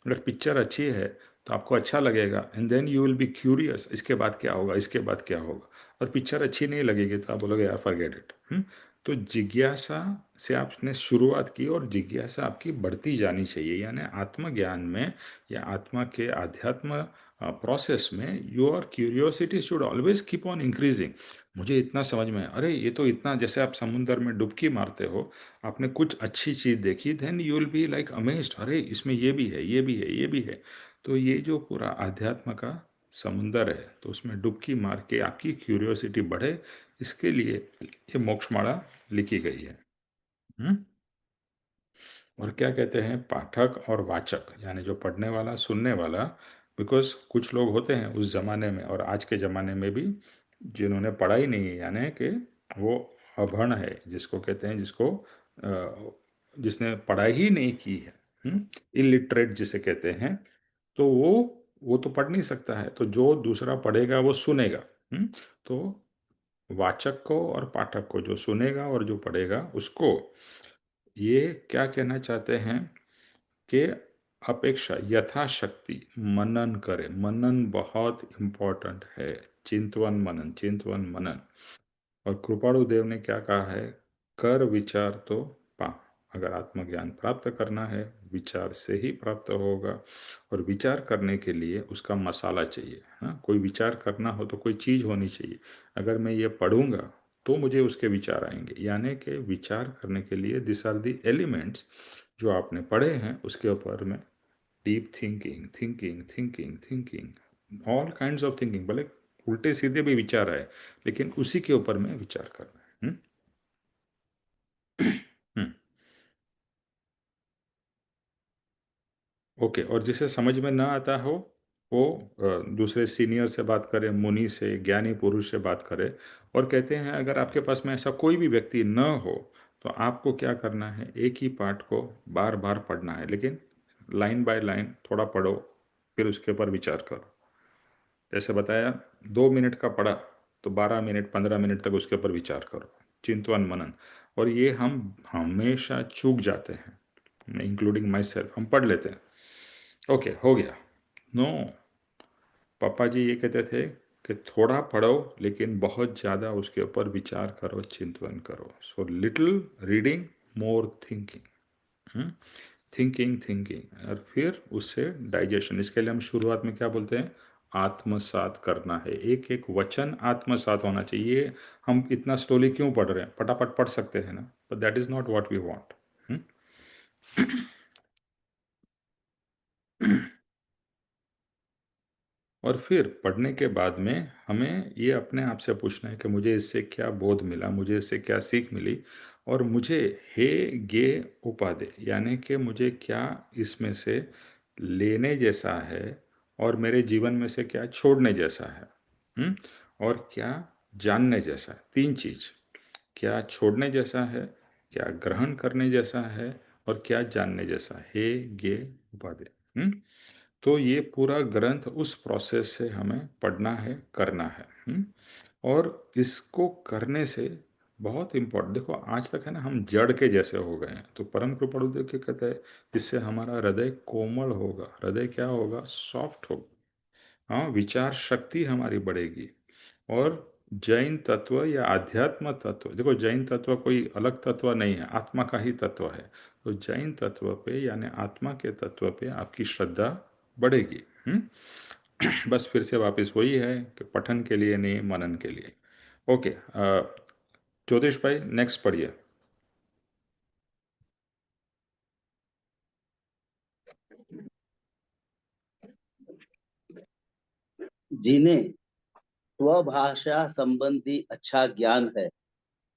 अगर पिक्चर अच्छी है तो आपको अच्छा लगेगा, and then you will be curious, इसके बाद क्या होगा, इसके बाद क्या होगा। और पिक्चर अच्छी नहीं लगेगी तो आप बोलोगे यार फॉरगेट इट। तो जिज्ञासा से आपने शुरुआत की और जिज्ञासा आपकी बढ़ती जानी चाहिए। यानी आत्मज्ञान में या आत्मा के आध्यात्म प्रोसेस में your curiosity should always keep on increasing. मुझे इतना समझ में, अरे ये तो इतना, जैसे आप समुद्र में डुबकी मारते हो, आपने कुछ अच्छी चीज़ देखी, then you will be like amazed, अरे इसमें ये भी है, ये भी है, ये भी है। तो ये जो पूरा आध्यात्म का समुंदर है, तो उसमें डुबकी मार के आपकी क्यूरियोसिटी बढ़े, इसके लिए ये मोक्षमाला लिखी गई है। हम्म? और क्या कहते हैं, पाठक और वाचक, यानी जो पढ़ने वाला, सुनने वाला। बिकॉज कुछ लोग होते हैं उस जमाने में और आज के ज़माने में भी जिन्होंने पढ़ा ही नहीं है, यानी कि वो अभण है, जिसको कहते हैं, जिसने पढ़ाई ही नहीं की है, इलिटरेट जिसे कहते हैं। तो वो तो पढ़ नहीं सकता है, तो जो दूसरा पढ़ेगा वो सुनेगा। तो वाचक को और पाठक को, जो सुनेगा और जो पढ़ेगा उसको, ये क्या कहना चाहते हैं कि अपेक्षा यथाशक्ति मनन करे। मनन बहुत इंपॉर्टेंट है, चिंतवन मनन, चिंतवन मनन। और कृपाणु देव ने क्या कहा है, कर विचार तो पा। अगर आत्मज्ञान प्राप्त करना है, विचार से ही प्राप्त होगा। और विचार करने के लिए उसका मसाला चाहिए। हाँ, कोई विचार करना हो तो कोई चीज़ होनी चाहिए। अगर मैं ये पढ़ूंगा तो मुझे उसके विचार आएंगे, यानी कि विचार करने के लिए दिस आर दी एलिमेंट्स जो आपने पढ़े हैं, उसके ऊपर में deep thinking, thinking, thinking, thinking, all kinds of thinking. भले उल्टे सीधे भी विचार आए, लेकिन उसी के ऊपर में विचार करना है। हम्म, ओके। और जिसे समझ में ना आता हो वो दूसरे सीनियर से बात करे, मुनि से, ज्ञानी पुरुष से बात करे। और कहते हैं अगर आपके पास में ऐसा कोई भी व्यक्ति न हो तो आपको क्या करना है, एक ही पाठ को बार बार पढ़ना है, लेकिन लाइन बाय लाइन थोड़ा पढ़ो, फिर उसके ऊपर विचार करो। जैसे बताया, 2 मिनट का पढ़ा तो 12 मिनट 15 मिनट तक उसके ऊपर विचार करो, चिंतवन मनन। और ये हम हमेशा चूक जाते हैं, इंक्लूडिंग माई सेल्फ। हम पढ़ लेते हैं, ओके हो गया। नो, पापा जी ये कहते थे कि थोड़ा पढ़ो लेकिन बहुत ज़्यादा उसके ऊपर विचार करो, चिंतन करो। सो लिटिल रीडिंग, मोर थिंकिंग। थिंकिंग थिंकिंग और फिर उससे डाइजेशन। इसके लिए हम शुरुआत में क्या बोलते हैं? आत्मसात करना है। एक एक वचन आत्मसात होना चाहिए। हम इतना स्लोली क्यों पढ़ रहे हैं? फटाफट पढ़ सकते हैं ना, but that is not what we want. और फिर पढ़ने के बाद में हमें ये अपने आप से पूछना है कि मुझे इससे क्या बोध मिला, मुझे इससे क्या सीख मिली, और मुझे हे गे उपादे, यानी कि मुझे क्या इसमें से लेने जैसा है और मेरे जीवन में से क्या छोड़ने जैसा है। और क्या जानने जैसा है। तीन चीज, क्या छोड़ने जैसा है, क्या ग्रहण करने जैसा है, और क्या जानने जैसा है। हे गे उपादे। तो ये पूरा ग्रंथ उस प्रोसेस से हमें पढ़ना है, करना है। और इसको करने से बहुत इम्पोर्टेंट, देखो आज तक है ना हम जड़ के जैसे हो गए हैं, तो परम कृपाणु देव क्या कहते हैं? इससे हमारा हृदय कोमल होगा। हृदय क्या होगा? सॉफ्ट होगा। हाँ, विचार शक्ति हमारी बढ़ेगी। और जैन तत्व या अध्यात्म तत्व, देखो जैन तत्व कोई अलग तत्व नहीं है, आत्मा का ही तत्व है। तो जैन तत्व पे यानी आत्मा के तत्व पे आपकी श्रद्धा बढ़ेगी। बस फिर से वापस वही है कि पठन के लिए नहीं, मनन के लिए। ओके, ज्योतिष भाई नेक्स्ट पढ़िए। जिन्हें स्वभाषा संबंधी अच्छा ज्ञान है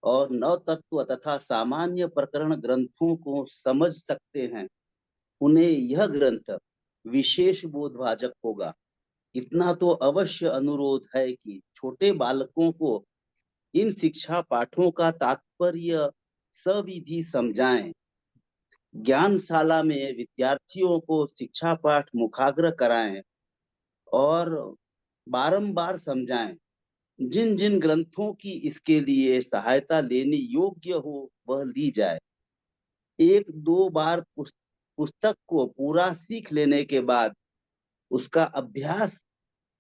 और नव तत्व तथा सामान्य प्रकरण ग्रंथों को समझ सकते हैं, उन्हें यह ग्रंथ विशेष बोधभाजक होगा। इतना तो अवश्य अनुरोध है कि छोटे बालकों को इन शिक्षा पाठों का तात्पर्य सविधि समझाएं। ज्ञानशाला में विद्यार्थियों को शिक्षा पाठ मुखाग्र कराएं और बारंबार समझाएं। जिन जिन ग्रंथों की इसके लिए सहायता लेनी योग्य हो वह ली जाए। एक दो बार पुस्तक को पूरा सीख लेने के बाद उसका अभ्यास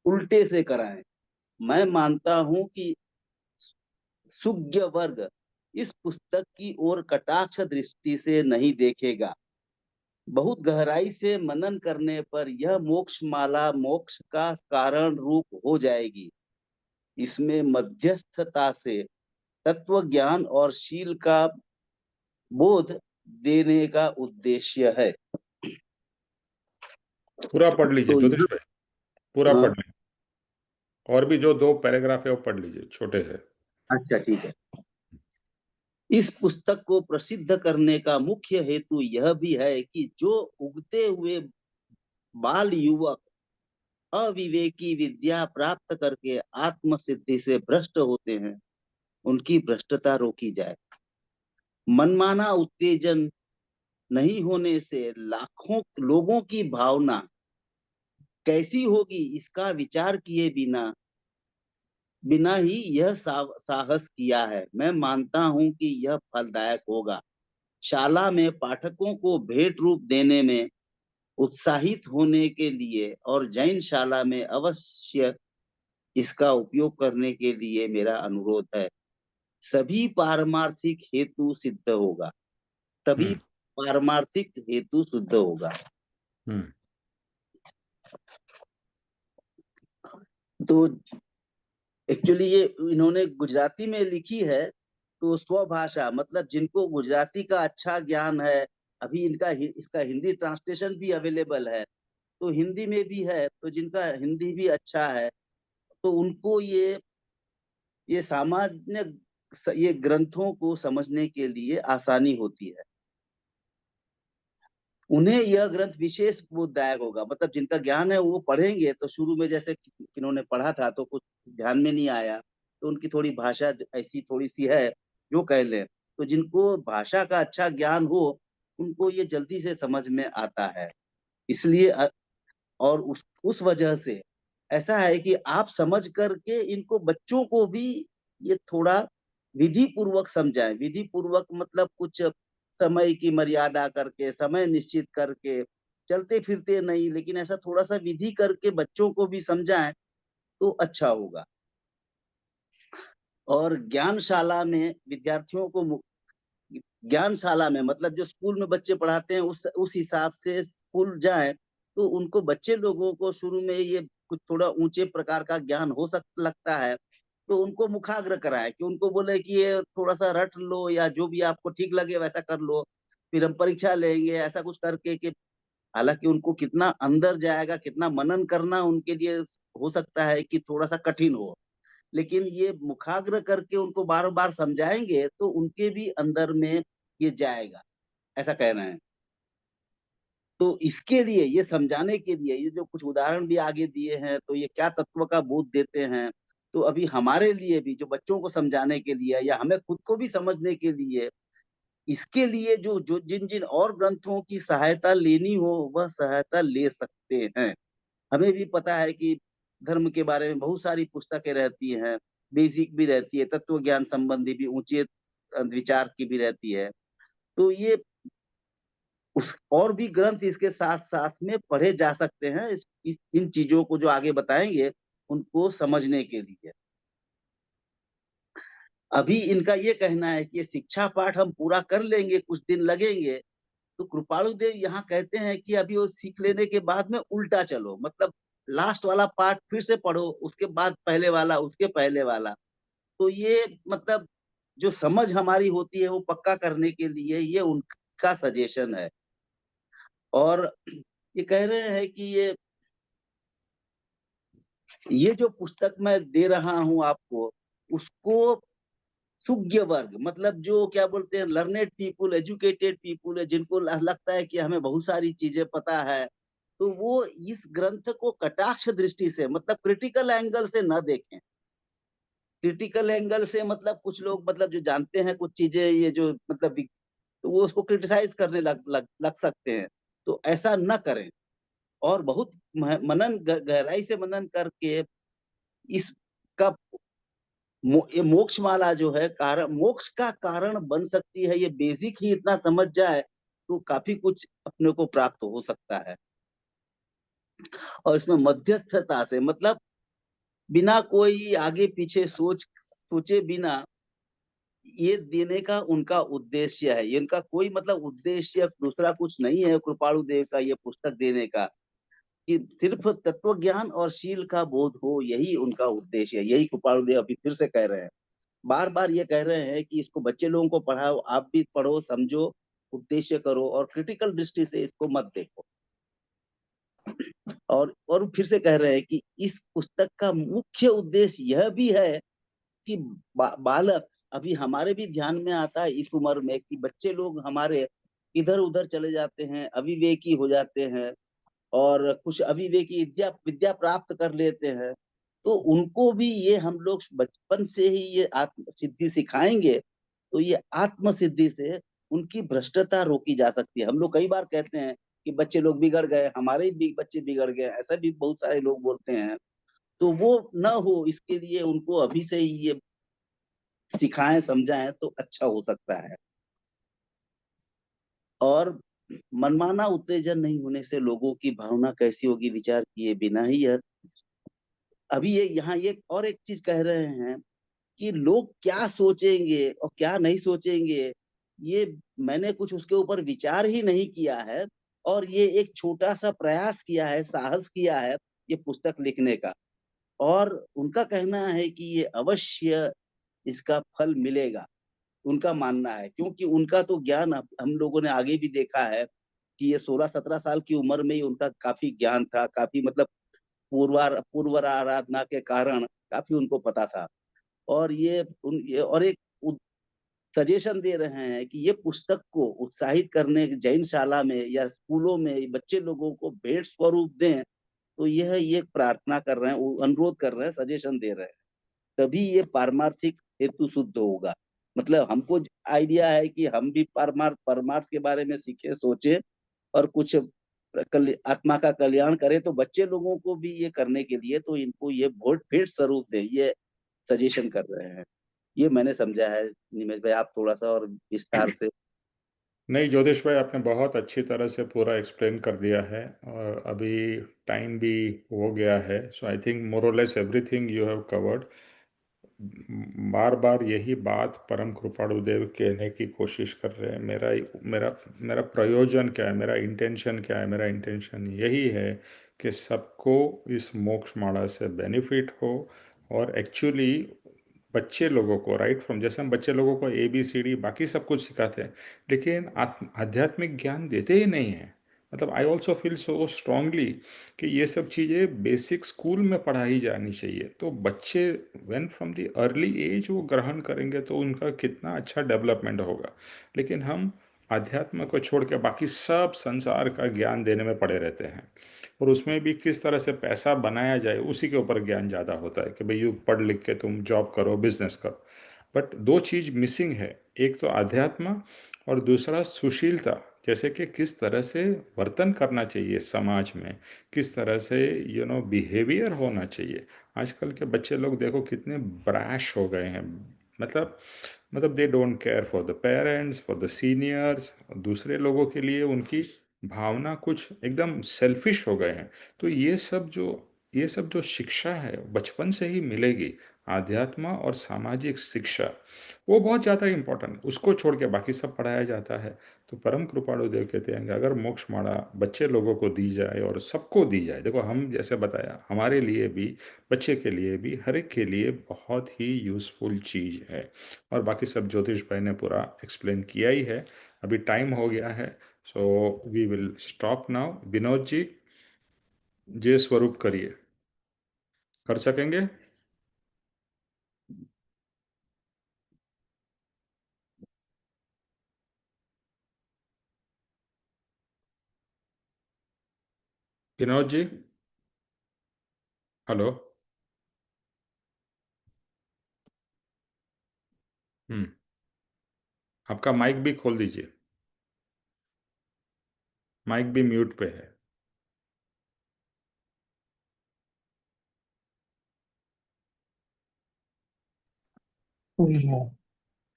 उल्टे से कराएं। मैं मानता हूं कि सुज्ञ वर्ग इस पुस्तक की ओर कटाक्ष दृष्टि से नहीं देखेगा। बहुत गहराई से मनन करने पर यह मोक्ष माला मोक्ष का कारण रूप हो जाएगी। इसमें मध्यस्थता से तत्व ज्ञान और शील का बोध देने का उद्देश्य है। पूरा पढ़ लीजिए तो ज्योतिष यह भाई, पूरा पढ़ हाँ, लीजिए। और भी जो दो पैराग्राफ है वो पढ़ लीजिए, छोटे हैं। अच्छा ठीक है। इस पुस्तक को प्रसिद्ध करने का मुख्य हेतु यह भी है कि जो उगते हुए बाल युवक अविवेकी विद्या प्राप्त करके आत्म सिद्धि से भ्रष्ट होते हैं, उनकी भ्रष्टता रोकी जाए। मनमाना उत्तेजन नहीं होने से लाखों लोगों की भावना कैसी होगी इसका विचार किए बिना बिना ही यह साहस किया है। मैं मानता हूं कि यह फलदायक होगा। शाला में पाठकों को भेंट रूप देने में उत्साहित होने के लिए और जैन शाला में अवश्य इसका उपयोग करने के लिए मेरा अनुरोध है। सभी पारमार्थिक हेतु सिद्ध होगा। तभी हम्म। पारमार्थिक हेतु सिद्ध होगा। हम्म। तो एक्चुअली ये इन्होंने गुजराती में लिखी है। तो स्वभाषा मतलब जिनको गुजराती का अच्छा ज्ञान है, अभी इनका इसका हिंदी ट्रांसलेशन भी अवेलेबल है, तो हिंदी में भी है, तो जिनका हिंदी भी अच्छा है तो उनको ये सामान्य ये ग्रंथों को समझने के लिए आसानी होती है। उन्हें यह ग्रंथ विशेष बोधदायक होगा। मतलब जिनका ज्ञान है वो पढ़ेंगे तो शुरू में जैसे किन्होंने पढ़ा था तो कुछ ध्यान में नहीं आया, तो उनकी थोड़ी भाषा ऐसी थोड़ी सी है जो कह ले। तो जिनको भाषा का अच्छा ज्ञान हो उनको ये जल्दी से समझ में आता है। इसलिए और उस वजह से ऐसा है कि आप समझ करके इनको बच्चों को भी ये थोड़ा विधि पूर्वक समझाएं। विधि पूर्वक मतलब कुछ समय की मर्यादा करके, समय निश्चित करके, चलते फिरते नहीं, लेकिन ऐसा थोड़ा सा विधि करके बच्चों को भी समझाएं तो अच्छा होगा। और ज्ञानशाला में विद्यार्थियों को ज्ञानशाला में मतलब जो स्कूल में बच्चे पढ़ाते हैं उस हिसाब से स्कूल जाए, तो उनको बच्चे लोगों को शुरू में ये कुछ थोड़ा ऊंचे प्रकार का ज्ञान हो लगता है, तो उनको मुखाग्र कराए कि उनको बोले कि ये थोड़ा सा रट लो या जो भी आपको ठीक लगे वैसा कर लो, फिर हम परीक्षा लेंगे, ऐसा कुछ करके कि हालांकि उनको कितना अंदर जाएगा, कितना मनन करना उनके लिए हो सकता है कि थोड़ा सा कठिन हो, लेकिन ये मुखाग्र करके उनको बार बार समझाएंगे तो उनके भी अंदर में ये जाएगा, ऐसा कह रहे हैं। तो इसके लिए ये समझाने के लिए ये जो कुछ उदाहरण भी आगे दिए हैं, तो ये क्या तत्व का बोध देते हैं, तो अभी हमारे लिए भी जो बच्चों को समझाने के लिए या हमें खुद को भी समझने के लिए, इसके लिए जो जो जिन जिन और ग्रंथों की सहायता लेनी हो वह सहायता ले सकते हैं। हमें भी पता है कि धर्म के बारे में बहुत सारी पुस्तकें रहती हैं, बेसिक भी रहती है, तत्व ज्ञान संबंधी भी ऊंचे विचार की भी रहती है। तो ये उस और भी ग्रंथ इसके साथ साथ में पढ़े जा सकते हैं, इन चीजों को जो आगे बताएंगे उनको समझने के लिए। अभी इनका ये कहना है कि ये शिक्षा पाठ हम पूरा कर लेंगे, कुछ दिन लगेंगे, तो कृपाणु देव यहाँ कहते हैं कि अभी वो सीख लेने के बाद में उल्टा चलो, मतलब लास्ट वाला पार्ट फिर से पढ़ो, उसके बाद पहले वाला, उसके पहले वाला। तो ये मतलब जो समझ हमारी होती है वो पक्का करने के लिए ये उनका सजेशन है। और ये कह रहे हैं कि ये जो पुस्तक मैं दे रहा हूं आपको, उसको सुज्ञ वर्ग मतलब जो क्या बोलते हैं लर्नेड पीपुल, एजुकेटेड पीपुल है, जिनको लगता है कि हमें बहुत सारी चीजें पता है, तो वो इस ग्रंथ को कटाक्ष दृष्टि से मतलब क्रिटिकल एंगल से न देखें। क्रिटिकल एंगल से मतलब कुछ लोग मतलब जो जानते हैं कुछ चीजें ये जो मतलब तो वो उसको क्रिटिसाइज करने लग सकते हैं, तो ऐसा न करें। और बहुत मनन गहराई से मनन करके इसका ये मोक्ष माला जो है कारण मोक्ष का कारण बन सकती है, ये बेसिक ही इतना समझ जाए तो काफी कुछ अपने को प्राप्त हो सकता है। और इसमें मध्यस्थता से मतलब बिना कोई आगे पीछे सोचे बिना ये देने का उनका उद्देश्य है। ये इनका कोई मतलब उद्देश्य दूसरा कुछ नहीं है कृपाणु देव का ये पुस्तक देने का, कि सिर्फ तत्व ज्ञान और शील का बोध हो, यही उनका उद्देश्य है। यही कृपाणु देव अभी फिर से कह रहे हैं, बार बार ये कह रहे हैं कि इसको बच्चे लोगों को पढ़ाओ, आप भी पढ़ो, समझो, उद्देश्य करो और क्रिटिकल दृष्टि से इसको मत देखो। और फिर से कह रहे हैं कि इस पुस्तक का मुख्य उद्देश्य यह भी है कि बालक अभी हमारे भी ध्यान में आता है इस उम्र में कि बच्चे लोग हमारे इधर उधर चले जाते हैं, अविवेकी हो जाते हैं और कुछ अविवेकी विद्या विद्या प्राप्त कर लेते हैं, तो उनको भी ये हम लोग बचपन से ही ये आत्म सिद्धि सिखाएंगे, तो ये आत्म सिद्धि से उनकी भ्रष्टता रोकी जा सकती है। हम लोग कई बार कहते हैं कि बच्चे लोग बिगड़ गए, हमारे भी बच्चे बिगड़ गए, ऐसा भी बहुत सारे लोग बोलते हैं। तो वो न हो इसके लिए उनको अभी से ही ये सिखाएं समझाएं तो अच्छा हो सकता है। और मनमाना उत्तेजन नहीं होने से लोगों की भावना कैसी होगी विचार किए बिना ही यह अभी ये यहाँ ये और एक चीज कह रहे हैं कि लोग क्या सोचेंगे और क्या नहीं सोचेंगे, ये मैंने कुछ उसके ऊपर विचार ही नहीं किया है। और ये एक छोटा सा प्रयास किया है, साहस किया है ये पुस्तक लिखने का। और उनका कहना है कि ये अवश्य इसका फल मिलेगा, उनका मानना है, क्योंकि उनका तो ज्ञान हम लोगों ने आगे भी देखा है कि ये 16-17 साल की उम्र में ही उनका काफी ज्ञान था, काफी मतलब पूर्व आराधना के कारण काफी उनको पता था। और ये और एक सजेशन दे रहे हैं कि ये पुस्तक को उत्साहित करने जैनशाला में या स्कूलों में बच्चे लोगों को भेंट स्वरूप दें, तो यह ये प्रार्थना कर रहे हैं, अनुरोध कर रहे हैं, सजेशन दे रहे हैं, तभी ये पारमार्थिक हेतु शुद्ध होगा। मतलब हमको आइडिया है कि हम भी परमार्थ के बारे में सीखे, सोचे और कुछ आत्मा का कल्याण करें, तो बच्चे लोगों को भी ये करने के लिए तो इनको ये वोट भेंट स्वरूप दे, ये सजेशन कर रहे हैं। ये मैंने समझा है। निमेश भाई आप थोड़ा सा और विस्तार से। नहीं ज्योतिष भाई, आपने बहुत अच्छी तरह से पूरा एक्सप्लेन कर दिया है, और अभी टाइम भी हो गया है, सो आई think more or less everything you have covered. बार बार यही बात परम कृपाणु देव कहने की कोशिश कर रहे हैं। मेरा मेरा मेरा प्रयोजन क्या है, मेरा इंटेंशन क्या है? मेरा इंटेंशन यही है कि सबको इस मोक्ष माला से बेनिफिट हो, और एक्चुअली बच्चे लोगों को राइट फ्रॉम, जैसे हम बच्चे लोगों को ABCD बाकी सब कुछ सिखाते हैं, लेकिन आध्यात्मिक ज्ञान देते ही नहीं हैं। मतलब I also feel so strongly कि ये सब चीज़ें बेसिक स्कूल में पढ़ाई जानी चाहिए, तो बच्चे when from the early age वो ग्रहण करेंगे तो उनका कितना अच्छा डेवलपमेंट होगा। लेकिन हम अध्यात्म को छोड़ के बाकी सब संसार का ज्ञान देने में पड़े रहते हैं, और उसमें भी किस तरह से पैसा बनाया जाए उसी के ऊपर ज्ञान ज़्यादा होता है कि भाई यू पढ़ लिख के तुम जॉब करो, बिजनेस करो। बट दो चीज़ मिसिंग है, एक तो अध्यात्म और दूसरा सुशीलता, जैसे कि किस तरह से वर्तन करना चाहिए समाज में, किस तरह से बिहेवियर होना चाहिए। आजकल के बच्चे लोग देखो कितने ब्रैश हो गए हैं, मतलब they don't care for the parents, for the seniors, दूसरे लोगों के लिए उनकी भावना कुछ एकदम सेल्फिश हो गए हैं। तो ये सब जो शिक्षा है बचपन से ही मिलेगी, आध्यात्म और सामाजिक शिक्षा, वो बहुत ज़्यादा इम्पोर्टेंट, उसको छोड़ के बाकी सब पढ़ाया जाता है। तो परम कृपाणु देव कहते हैं कि अगर मोक्ष माला बच्चे लोगों को दी जाए और सबको दी जाए, देखो हम जैसे बताया हमारे लिए भी, बच्चे के लिए भी, हर एक के लिए बहुत ही यूज़फुल चीज़ है। और बाकी सब ज्योतिष भाई ने पूरा एक्सप्लेन किया ही है। अभी टाइम हो गया है, so we will stop now. Vinod ji, Jai Swaroop करिए, कर सकेंगे? विनोद जी, हेलो। हम्म, आपका माइक भी खोल दीजिए, माइक भी म्यूट पे है।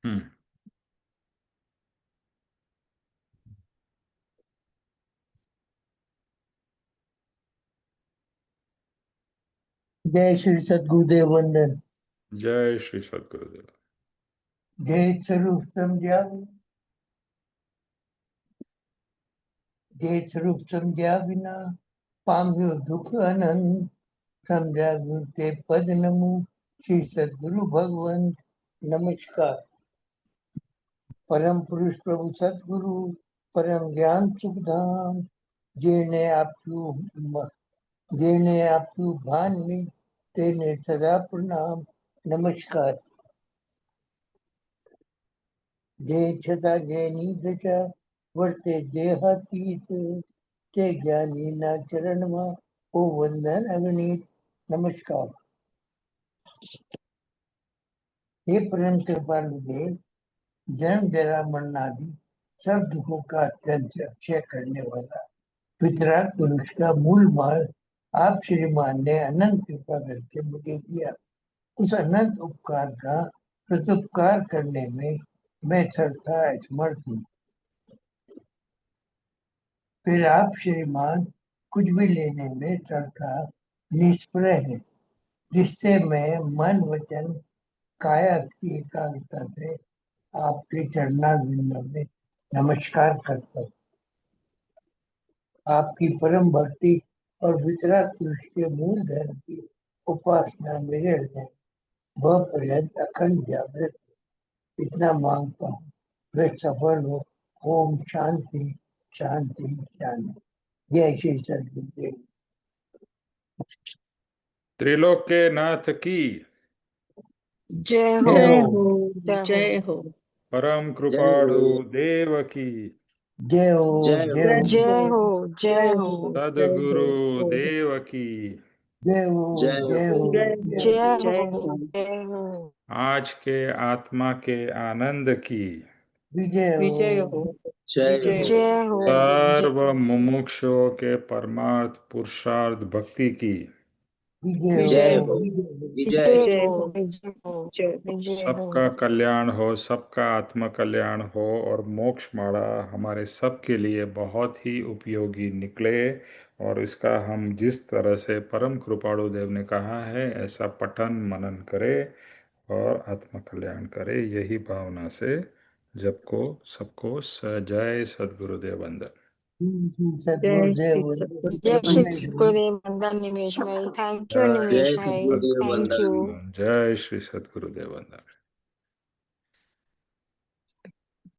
हम्म। जय श्री सद्गुरुदेव वंदन। जय श्री सद्गुरुदेव। जय स्वरूप समझा, जय स्वरूप समझा बिना पाम्यो दुख अनंत, समझा गुरु ते पद नमो श्री सद्गुरु भगवंत। नमस्कार। परम पुरुष प्रभु सद्गुरु परम ज्ञान सुखधाम, जेने आप्यू भान में तेने सदा प्रणाम। नमस्कार। जय छता जैनी दशा वर्ते देहातीत, તે જ્ઞાનીના ચરણમાં ઓ વંદન અગણિત। નમસ્કાર। हे परम कृपालु देव, जन्म जरा मरणादि सब दुखों का अत्यंत अक्षय करने वाला वितराग पुरुष का मूल मार्ग आप श्रीमान ने अनंत कृपा करके मुझे दिया। उस अनंत उपकार का प्रत्युपकार करने में मैं सर्वथा असमर्थ हूँ। फिर आप श्रीमान कुछ भी लेने में सर्वथा निष्प्रय है, जिससे मैं मन वचन काया की एकाग्रता से आपके चरणारविंदों में नमस्कार करता हूँ। आपकी परम भक्ति और वितराग पुरुष के मूल धर्म की उपासना मेरे हृदय वह पर्यंत अखंड जागृत इतना मांगता हूँ, वे सफल हो। ओम शांति शांति शांति। जय श्री सद्गुरुदेव। त्रिलोक के नाथ की जय हो। जय जय हो। हो। जय हो। जय हो। परम जय कृपाणु हो। देव की, जय हो। जय जय हो। हो। जय हो। जय जय हो। हो। जय हो। सदगुरु जय हो। देव की। जय हो। जय जय हो। हो। जय जय हो। हो। जय जय हो। हो। जय हो। आज के आत्मा के आनंद की। विजय विजय हो। हो। जय विजय हो। हो। जय हो। जय सर्व हो। मुमुक्षुओं के परमार्थ पुरुषार्थ भक्ति की। विजय विजय हो हो। विजय विजय हो। हो, विजय हो, जय हो। विजय हो। सबका कल्याण हो, सबका आत्म कल्याण हो और मोक्ष मार्ग हमारे सब के लिए बहुत ही उपयोगी निकले। और इसका हम जिस तरह से परम कृपाणु देव ने कहा है ऐसा पठन मनन करें और आत्म कल्याण करें। यही भावना से जब को सबको जय सद्गुरुदेव वंदन। सदगुरुदेव जय वंदे। जय श्री वंदन। सद्गुरुदेव वंदन निमेश भाई। थैंक यू जय निमेश जय भाई, सद्गुरुदेव थैंक वंदन। यू। जय श्री सद्गुरुदेव वंदन।